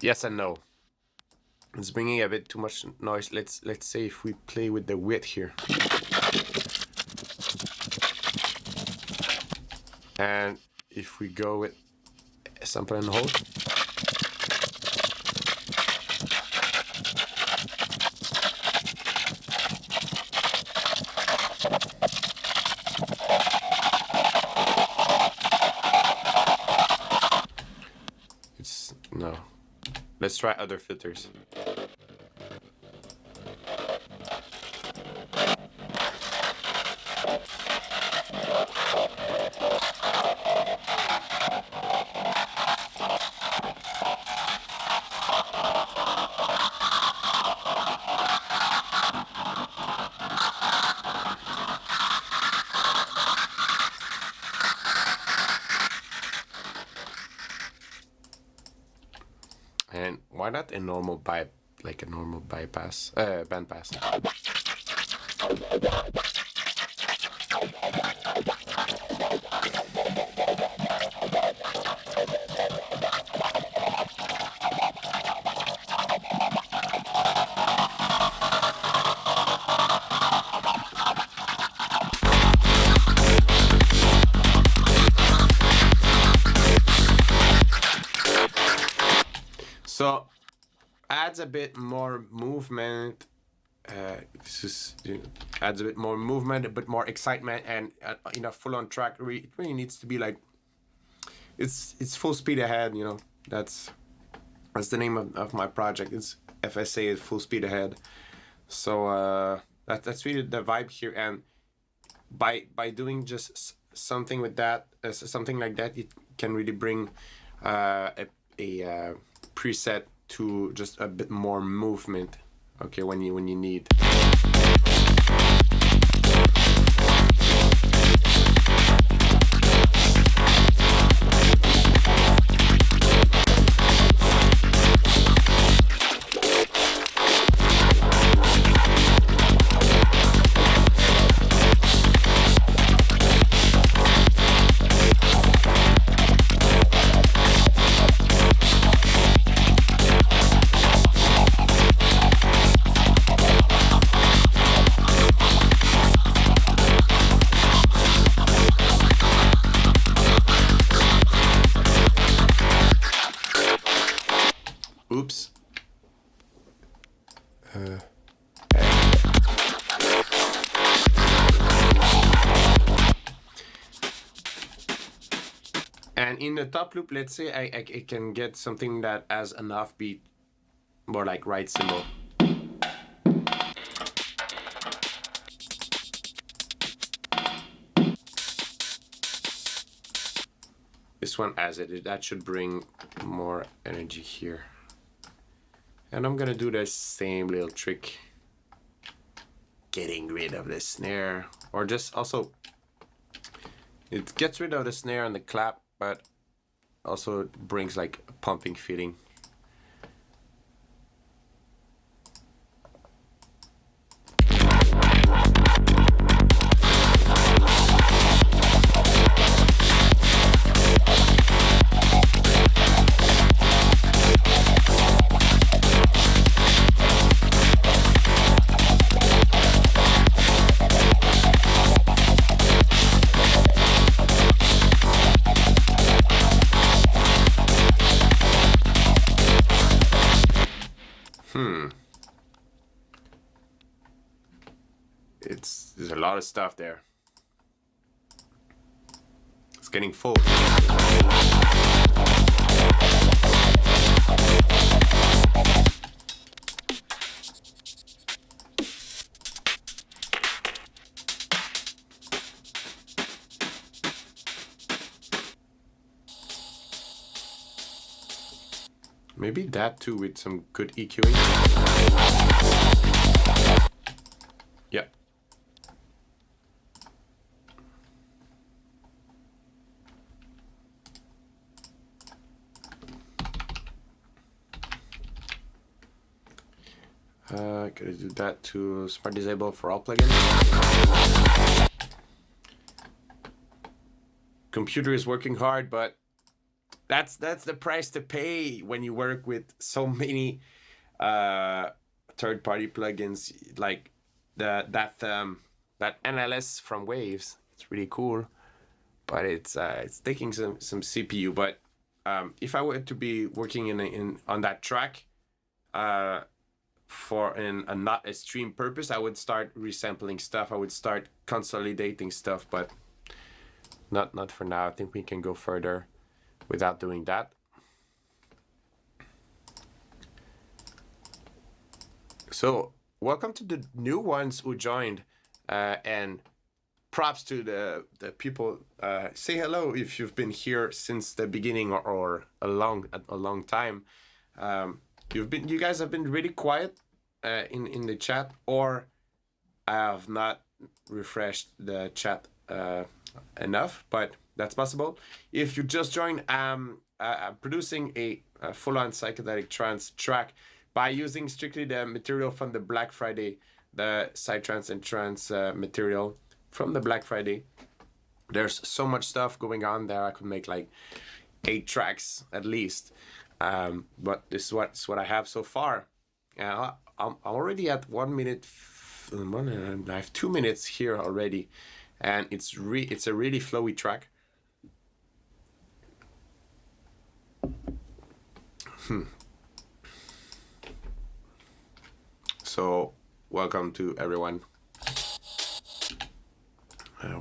Yes and no. It's bringing a bit too much noise. Let's say if we play with the width here. And if we go with sample and hold. No. Let's try other filters. And why not a normal bypass, band pass? So adds a bit more movement. Adds a bit more movement, a bit more excitement, and in a full-on track, it really needs to be like it's full speed ahead. That's the name of my project. It's FSA, is full speed ahead. So that's really the vibe here, and by doing just something with that, something like that, it can really bring a preset to just a bit more movement, okay, when you need. in the top loop, let's say I can get something that has an offbeat, more like right cymbal. This one has it. That should bring more energy here. And I'm gonna do the same little trick, getting rid of the snare, or just also, it gets rid of the snare and the clap, but also brings like a pumping feeling. There's a lot of stuff there. It's getting full. Maybe that too with some good EQing. Yeah. Gotta do that to Smart Disable for all plugins. Computer is working hard, but that's the price to pay when you work with so many third-party plugins, like that NLS from Waves. It's really cool, but it's taking some CPU. But if I were to be working on that track for a not a stream purpose, I would start resampling stuff. I would start consolidating stuff, but not for now. I think we can go further without doing that. So welcome to the new ones who joined, and props to the people. Say hello if you've been here since the beginning or a long time. You guys have been really quiet in the chat, or I have not refreshed the chat enough, but that's possible. If you just joined, I'm producing a full-on psychedelic trance track by using strictly the material from the Black Friday, the Psytrance and Trance material from the Black Friday. There's so much stuff going on there. I could make like 8 tracks at least, but this is what I have so far. I'm already at 1 minute. I have 2 minutes here already, and it's a really flowy track. So welcome to everyone.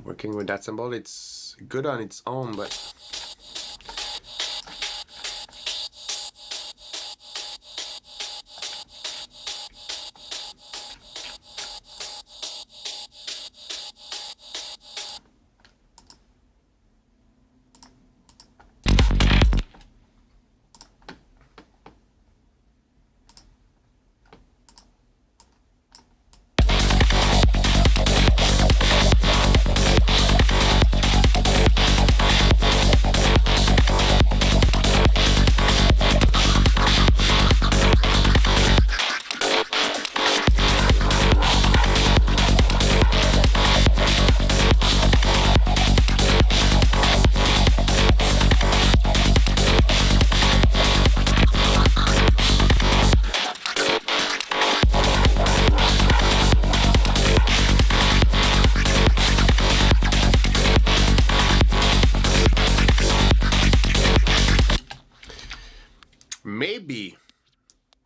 Working with that cymbal, it's good on its own, but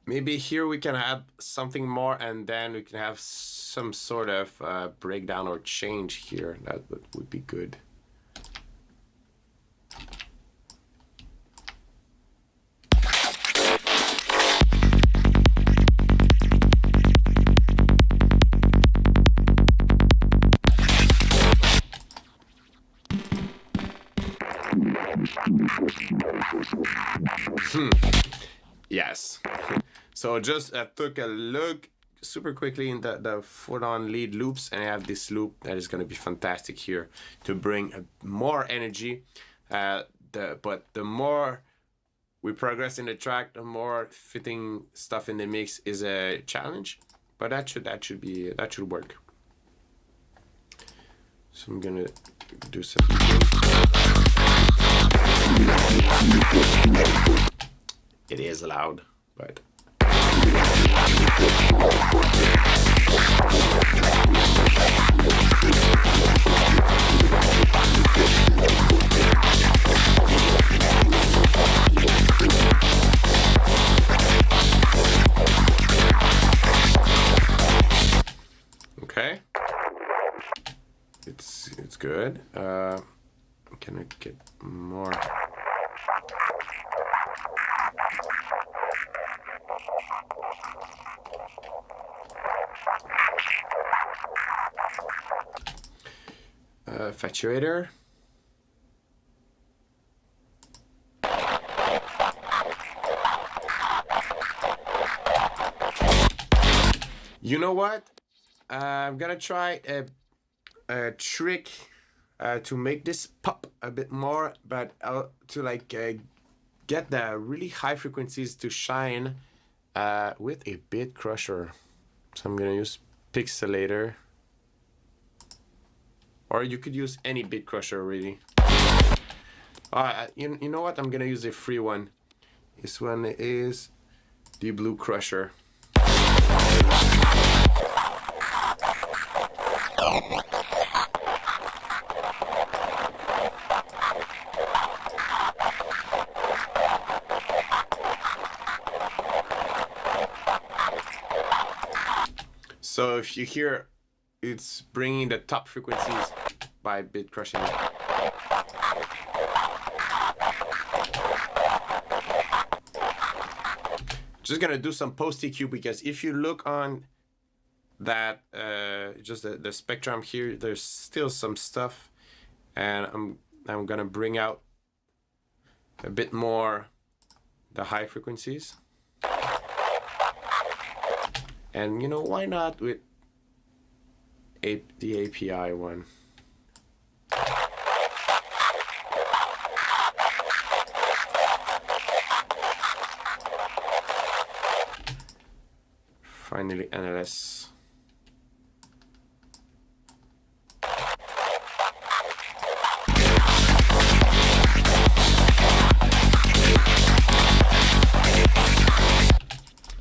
maybe here we can have something more, and then we can have some sort of breakdown or change here. That would be good. Yes. So just took a look super quickly in the foot-on lead loops, and I have this loop that is going to be fantastic here to bring more energy. But the more we progress in the track, the more fitting stuff in the mix is a challenge. But that should work. So I'm gonna do some. It is loud, but. Okay. It's good. Can I get more? Faturator. You know what? I'm gonna try a trick to make this pop a bit more, but to like get the really high frequencies to shine with a bit crusher. So I'm gonna use Pixelator. Or you could use any bit crusher, really. You know what? I'm gonna use a free one. This one is the Blue Crusher. So if you hear, it's bringing the top frequencies by bit crushing. Just gonna do some post EQ, because if you look on that, just the spectrum here, there's still some stuff, and I'm gonna bring out a bit more the high frequencies. And you know, why not with the API one? Finally, NLS.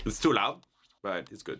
It's too loud, but it's good.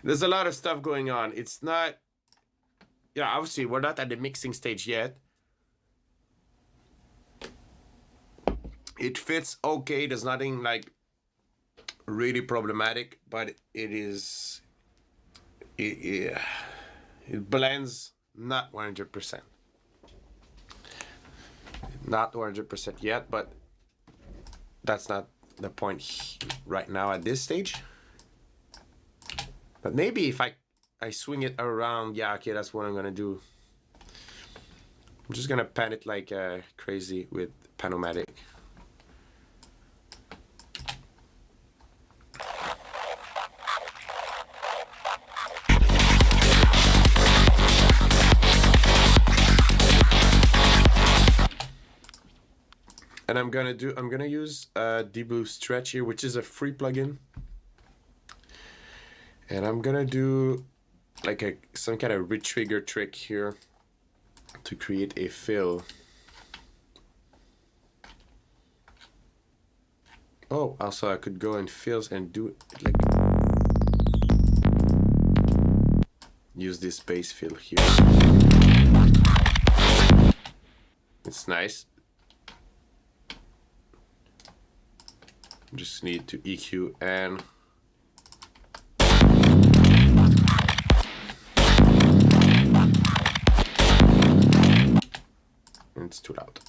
There's a lot of stuff going on. It's not, yeah, obviously we're not at the mixing stage yet. It fits okay. There's nothing like really problematic, but it blends not 100%. Not 100% yet, but that's not the point right now at this stage. But maybe if I swing it around, yeah, okay, that's what I'm gonna do. I'm just gonna pan it like crazy with PanOMatic. And I'm gonna use D-Blue Stretch here, which is a free plugin. And I'm gonna do like some kind of retrigger trick here to create a fill. Oh, also I could go in fills and do it like. use this bass fill here. It's nice. Just need to EQ and it's too loud.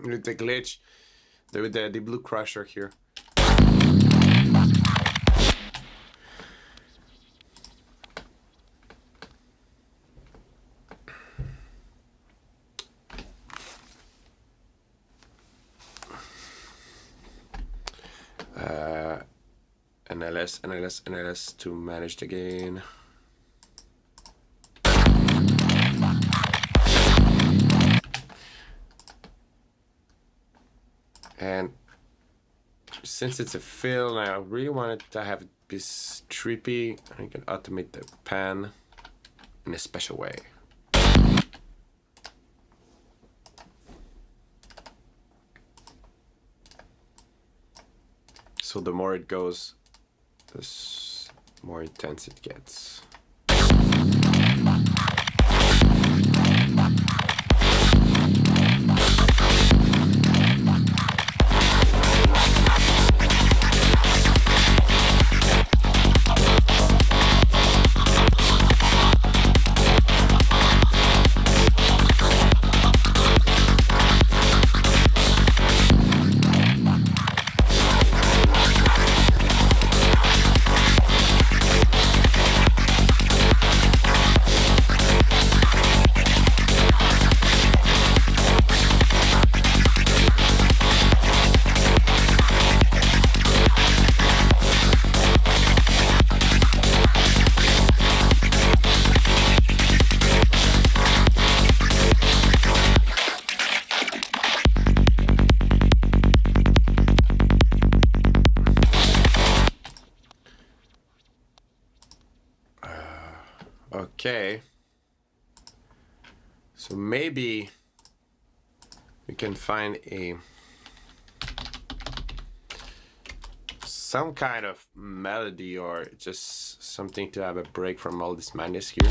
With the glitch, with the blue crusher here. NLS to manage the gain. And since it's a fill, I really wanted to have it be trippy. I can automate the pan in a special way. So the more it goes, the more intense it gets. Okay, so maybe we can find some kind of melody or just something to have a break from all this madness here.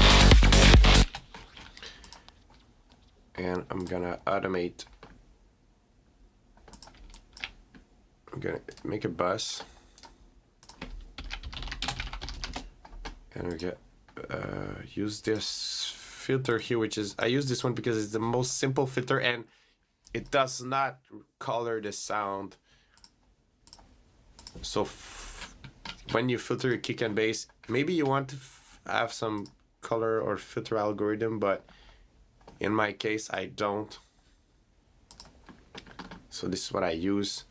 And I'm gonna automate. I'm gonna make a bus, and we get use this filter here, which is, I use this one because it's the most simple filter and it does not color the sound. So when you filter your kick and bass, maybe you want to have some color or filter algorithm, but in my case I don't. So this is what I use.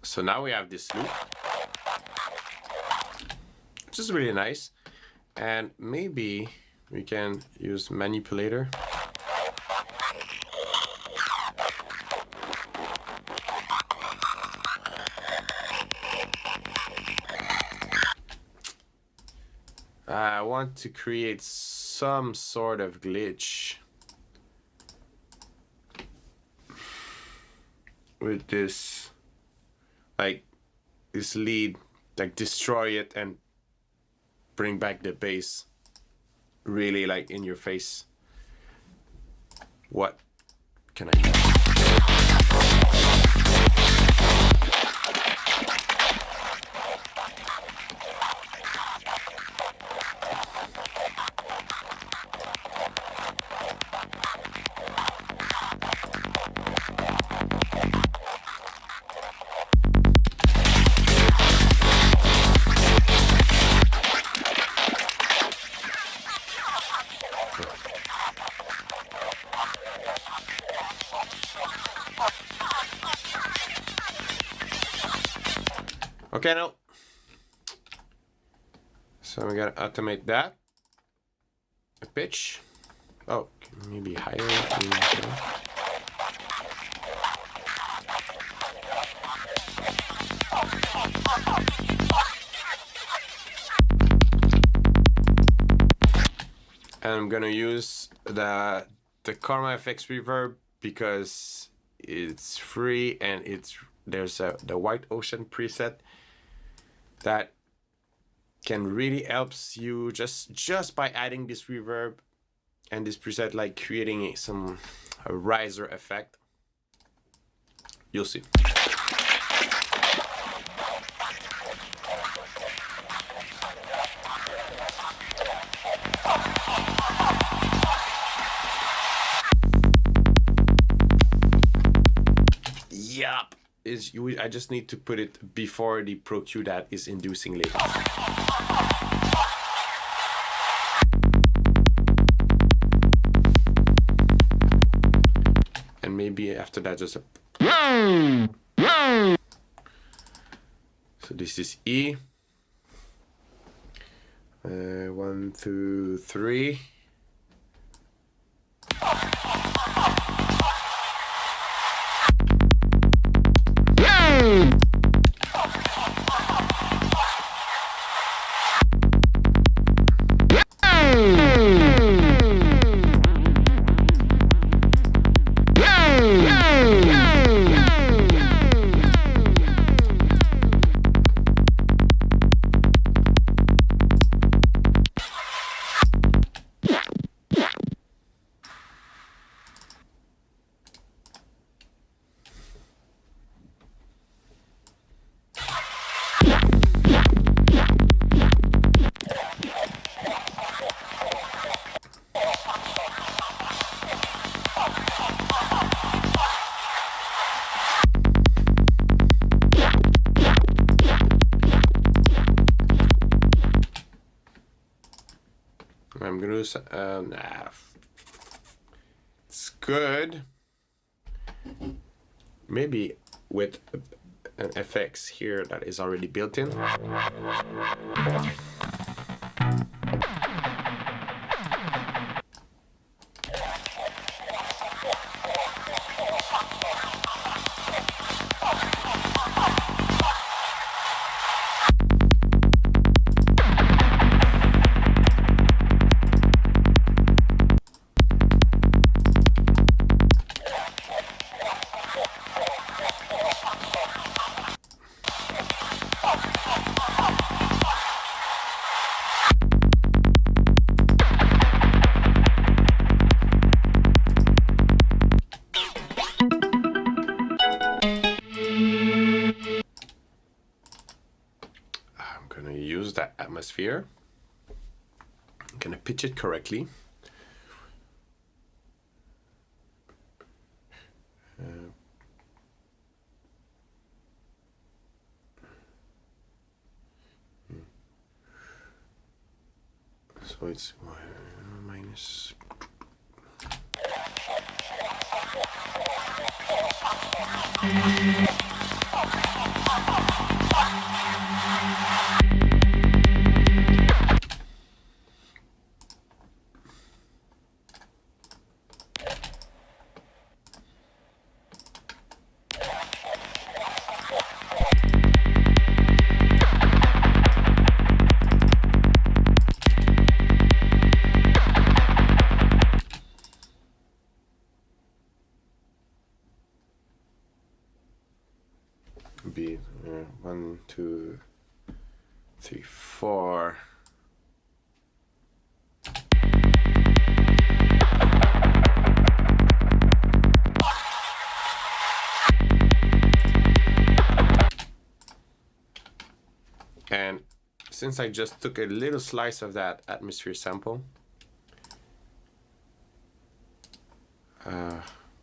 So now we have this loop, which is really nice, and maybe we can use manipulator. I want to create some sort of glitch. with this, like this lead, like destroy it and bring back the bass really like in your face. What can I do? Okay, now, so we gotta automate that. A pitch. Oh, maybe higher. And I'm gonna use the KarmaFX Reverb because it's free and there's the White Ocean preset that can really helps you just by adding this reverb and this preset, like creating a riser effect. You'll see. Yup. I just need to put it before the Pro-Q that is inducing later. And maybe after that just a... So this is E. 1, 2, 3. I'm gonna use, it's good. Maybe with an FX here that is already built in. That atmosphere. I'm gonna pitch it correctly. So it's minus. beat. 1, 2, 3, 4. And since I just took a little slice of that atmosphere sample,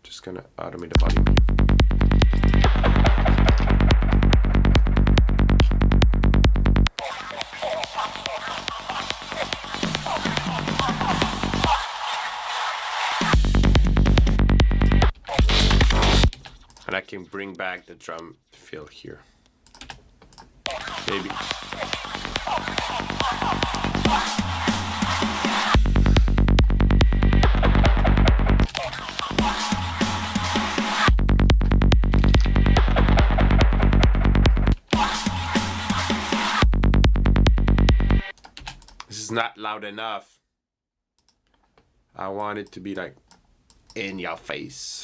just gonna automate the volume here. And I can bring back the drum fill here. Maybe. This is not loud enough. I want it to be like in your face.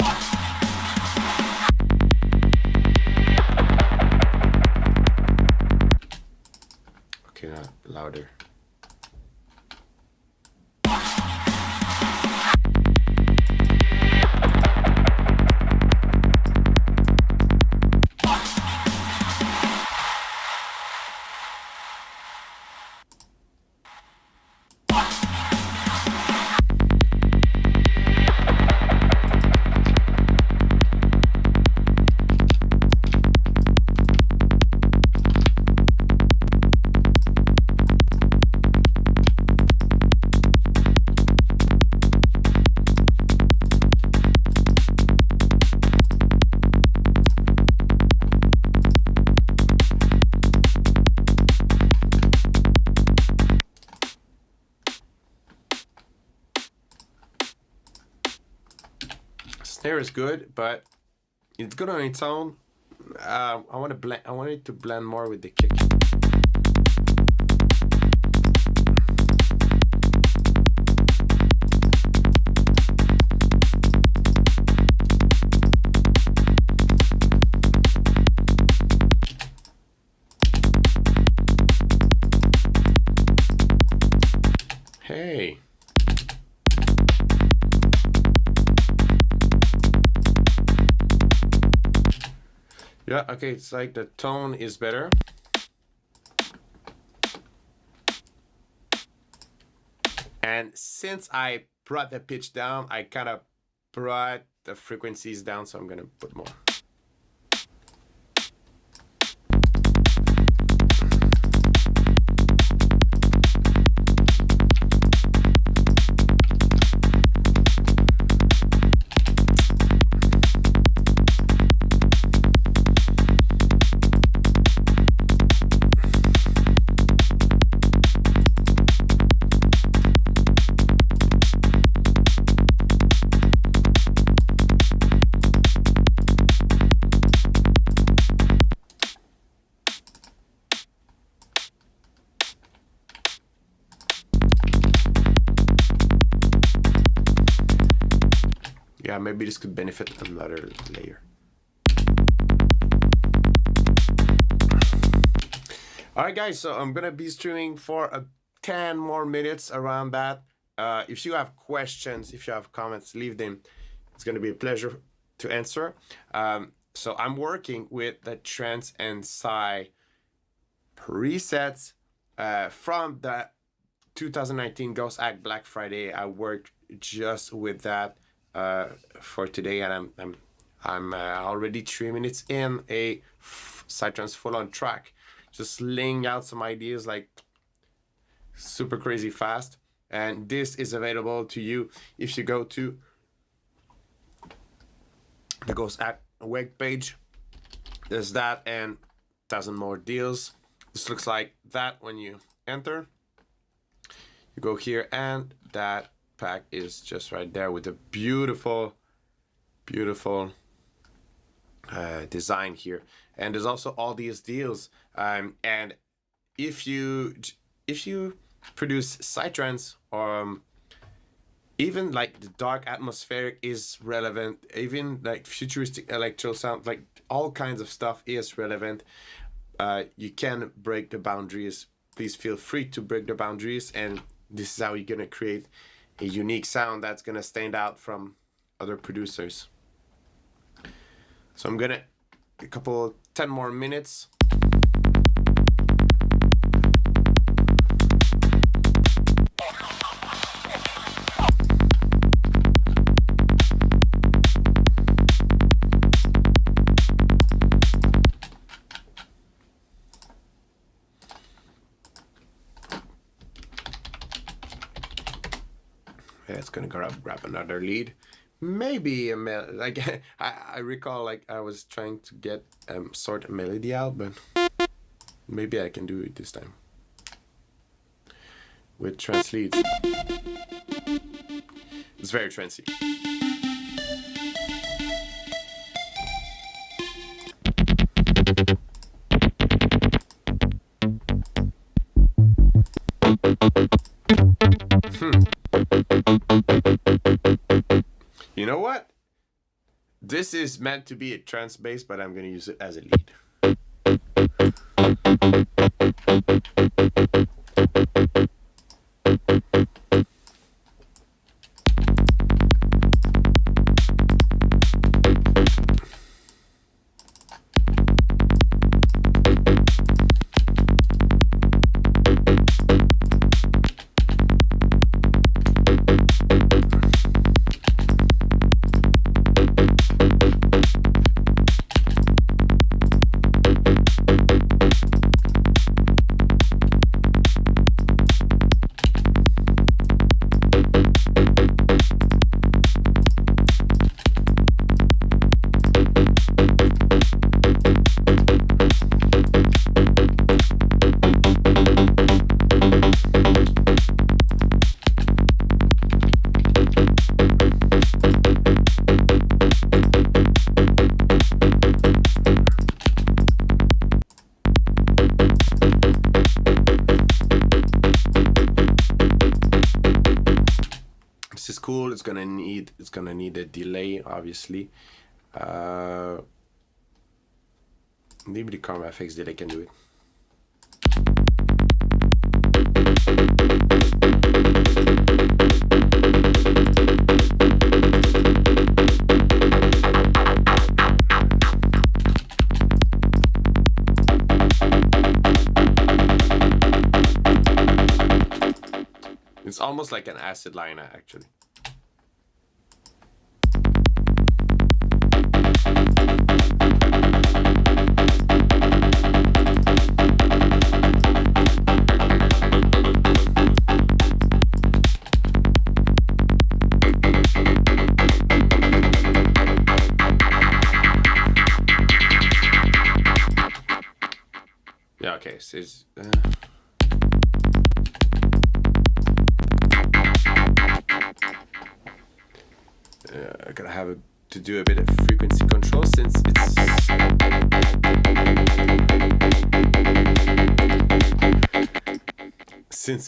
Okay, now louder. Snare is good, but it's good on its own. I want it to blend more with the kick. Hey. Yeah, okay, it's like the tone is better. And since I brought the pitch down, I kind of brought the frequencies down, so I'm gonna put more. Yeah, maybe this could benefit another layer. Alright guys, so I'm gonna be streaming for 10 more minutes around that. If you have questions, if you have comments, leave them. It's gonna be a pleasure to answer. So I'm working with the Trance and Psy presets from the 2019 Ghosthack Black Friday. I worked just with that for today, and I'm already 3 minutes in a Psytrance full-on track, just laying out some ideas like super crazy fast. And this is available to you if you go to the Ghosthack web page. There's that and 1,000 more deals. This looks like that when you enter. You go here and that pack is just right there with a beautiful design here. And there's also all these deals. And if you produce Psytrance, or even like the dark atmospheric is relevant. Even like futuristic electro sound, like all kinds of stuff is relevant. You can break the boundaries. Please feel free to break the boundaries, and this is how you're gonna create a unique sound that's gonna stand out from other producers. So I'm gonna a couple 10 more minutes. It's gonna grab another lead, maybe like I recall like I was trying to get sort of melody out, but maybe I can do it this time with trance leads. It's very trancey. You know what? This is meant to be a trance bass, but I'm going to use it as a lead. Cool. It's gonna need a delay, obviously. Maybe the KarmaFX delay can do it. It's almost like an acid liner, actually. Yeah, okay, so it's... I gotta have to do a bit of frequency control since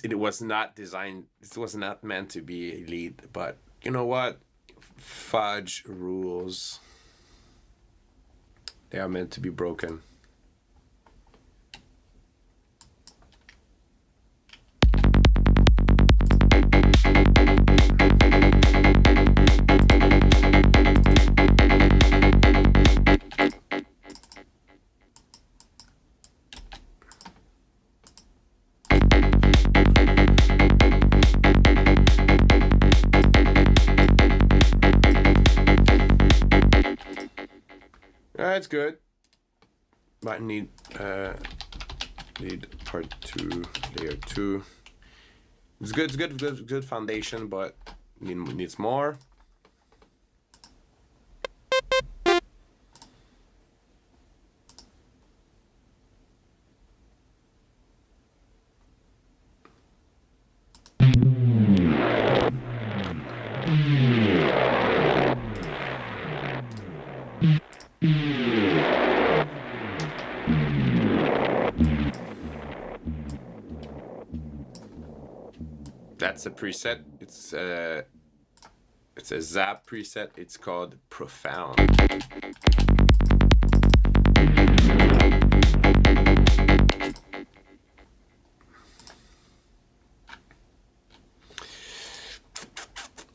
it was not designed, it was not meant to be a lead, but you know what? Fudge rules. They are meant to be broken. That's good. Might need part 2, layer 2. It's good foundation, but needs more. That's a preset. It's It's a zap preset. It's called Profound.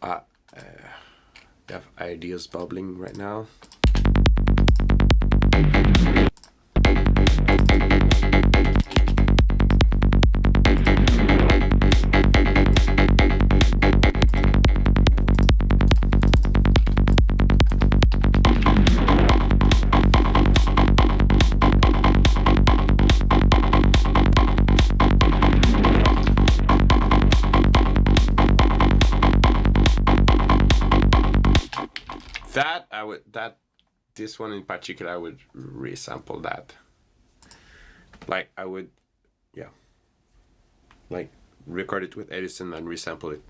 I have ideas bubbling right now. This one in particular, I would resample that. Like I would, yeah, like record it with Edison and resample it.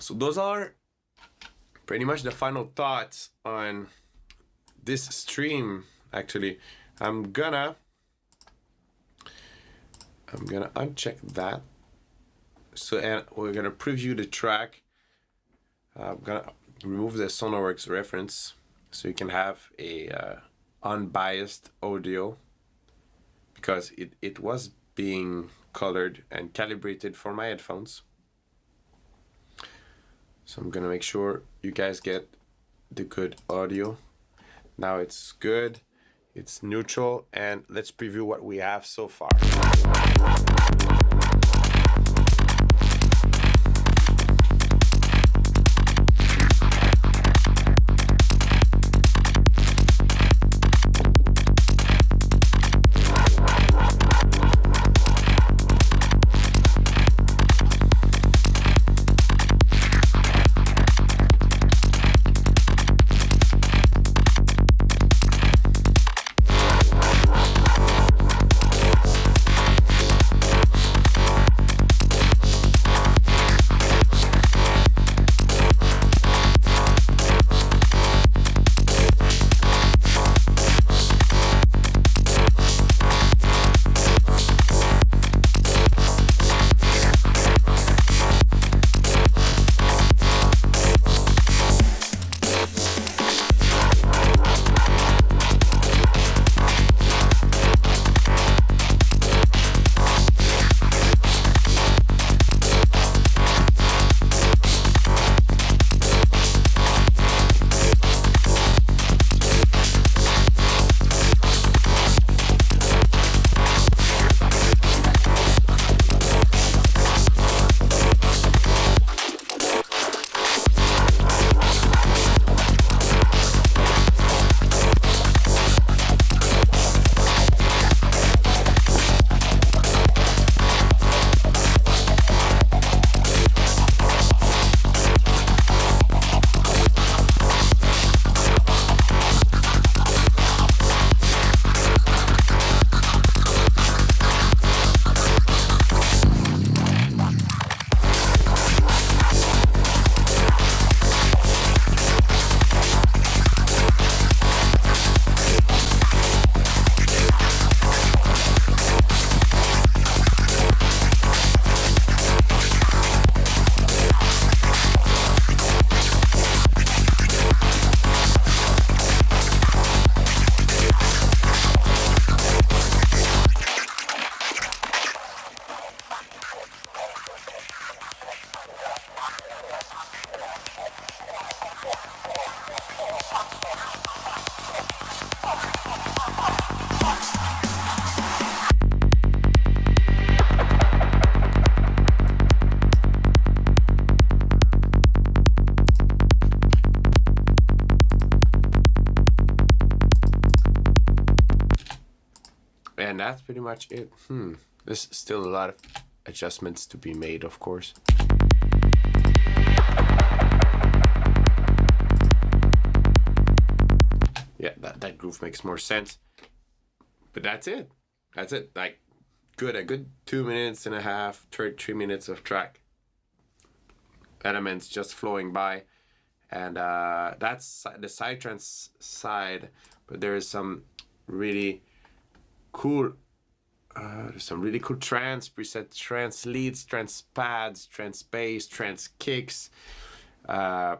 So those are pretty much the final thoughts on this stream. Actually, I'm gonna uncheck that. So, and we're gonna preview the track. I'm gonna remove the Sonarworks reference so you can have a unbiased audio, because it was being colored and calibrated for my headphones. So I'm gonna make sure you guys get the good audio. Now it's good, it's neutral, and let's preview what we have so far. And that's pretty much it. There's still a lot of adjustments to be made, of course. Yeah, that groove makes more sense. But that's it. That's it. Like, a good 2 minutes and a half, 3 minutes of track. Elements just flowing by. And that's the Psytrance side. But there is some really cool There's some really cool trance preset, trance leads, trance pads, trance bass, trance kicks. Yeah,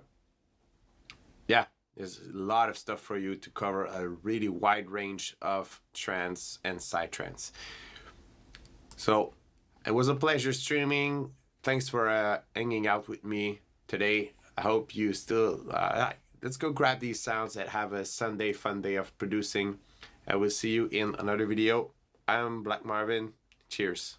there's a lot of stuff for you to cover a really wide range of trance and psytrance. So it was a pleasure streaming. Thanks for hanging out with me today. I hope you still, let's go grab these sounds and have a Sunday fun day of producing. I will see you in another video. I'm Black Marvin. Cheers.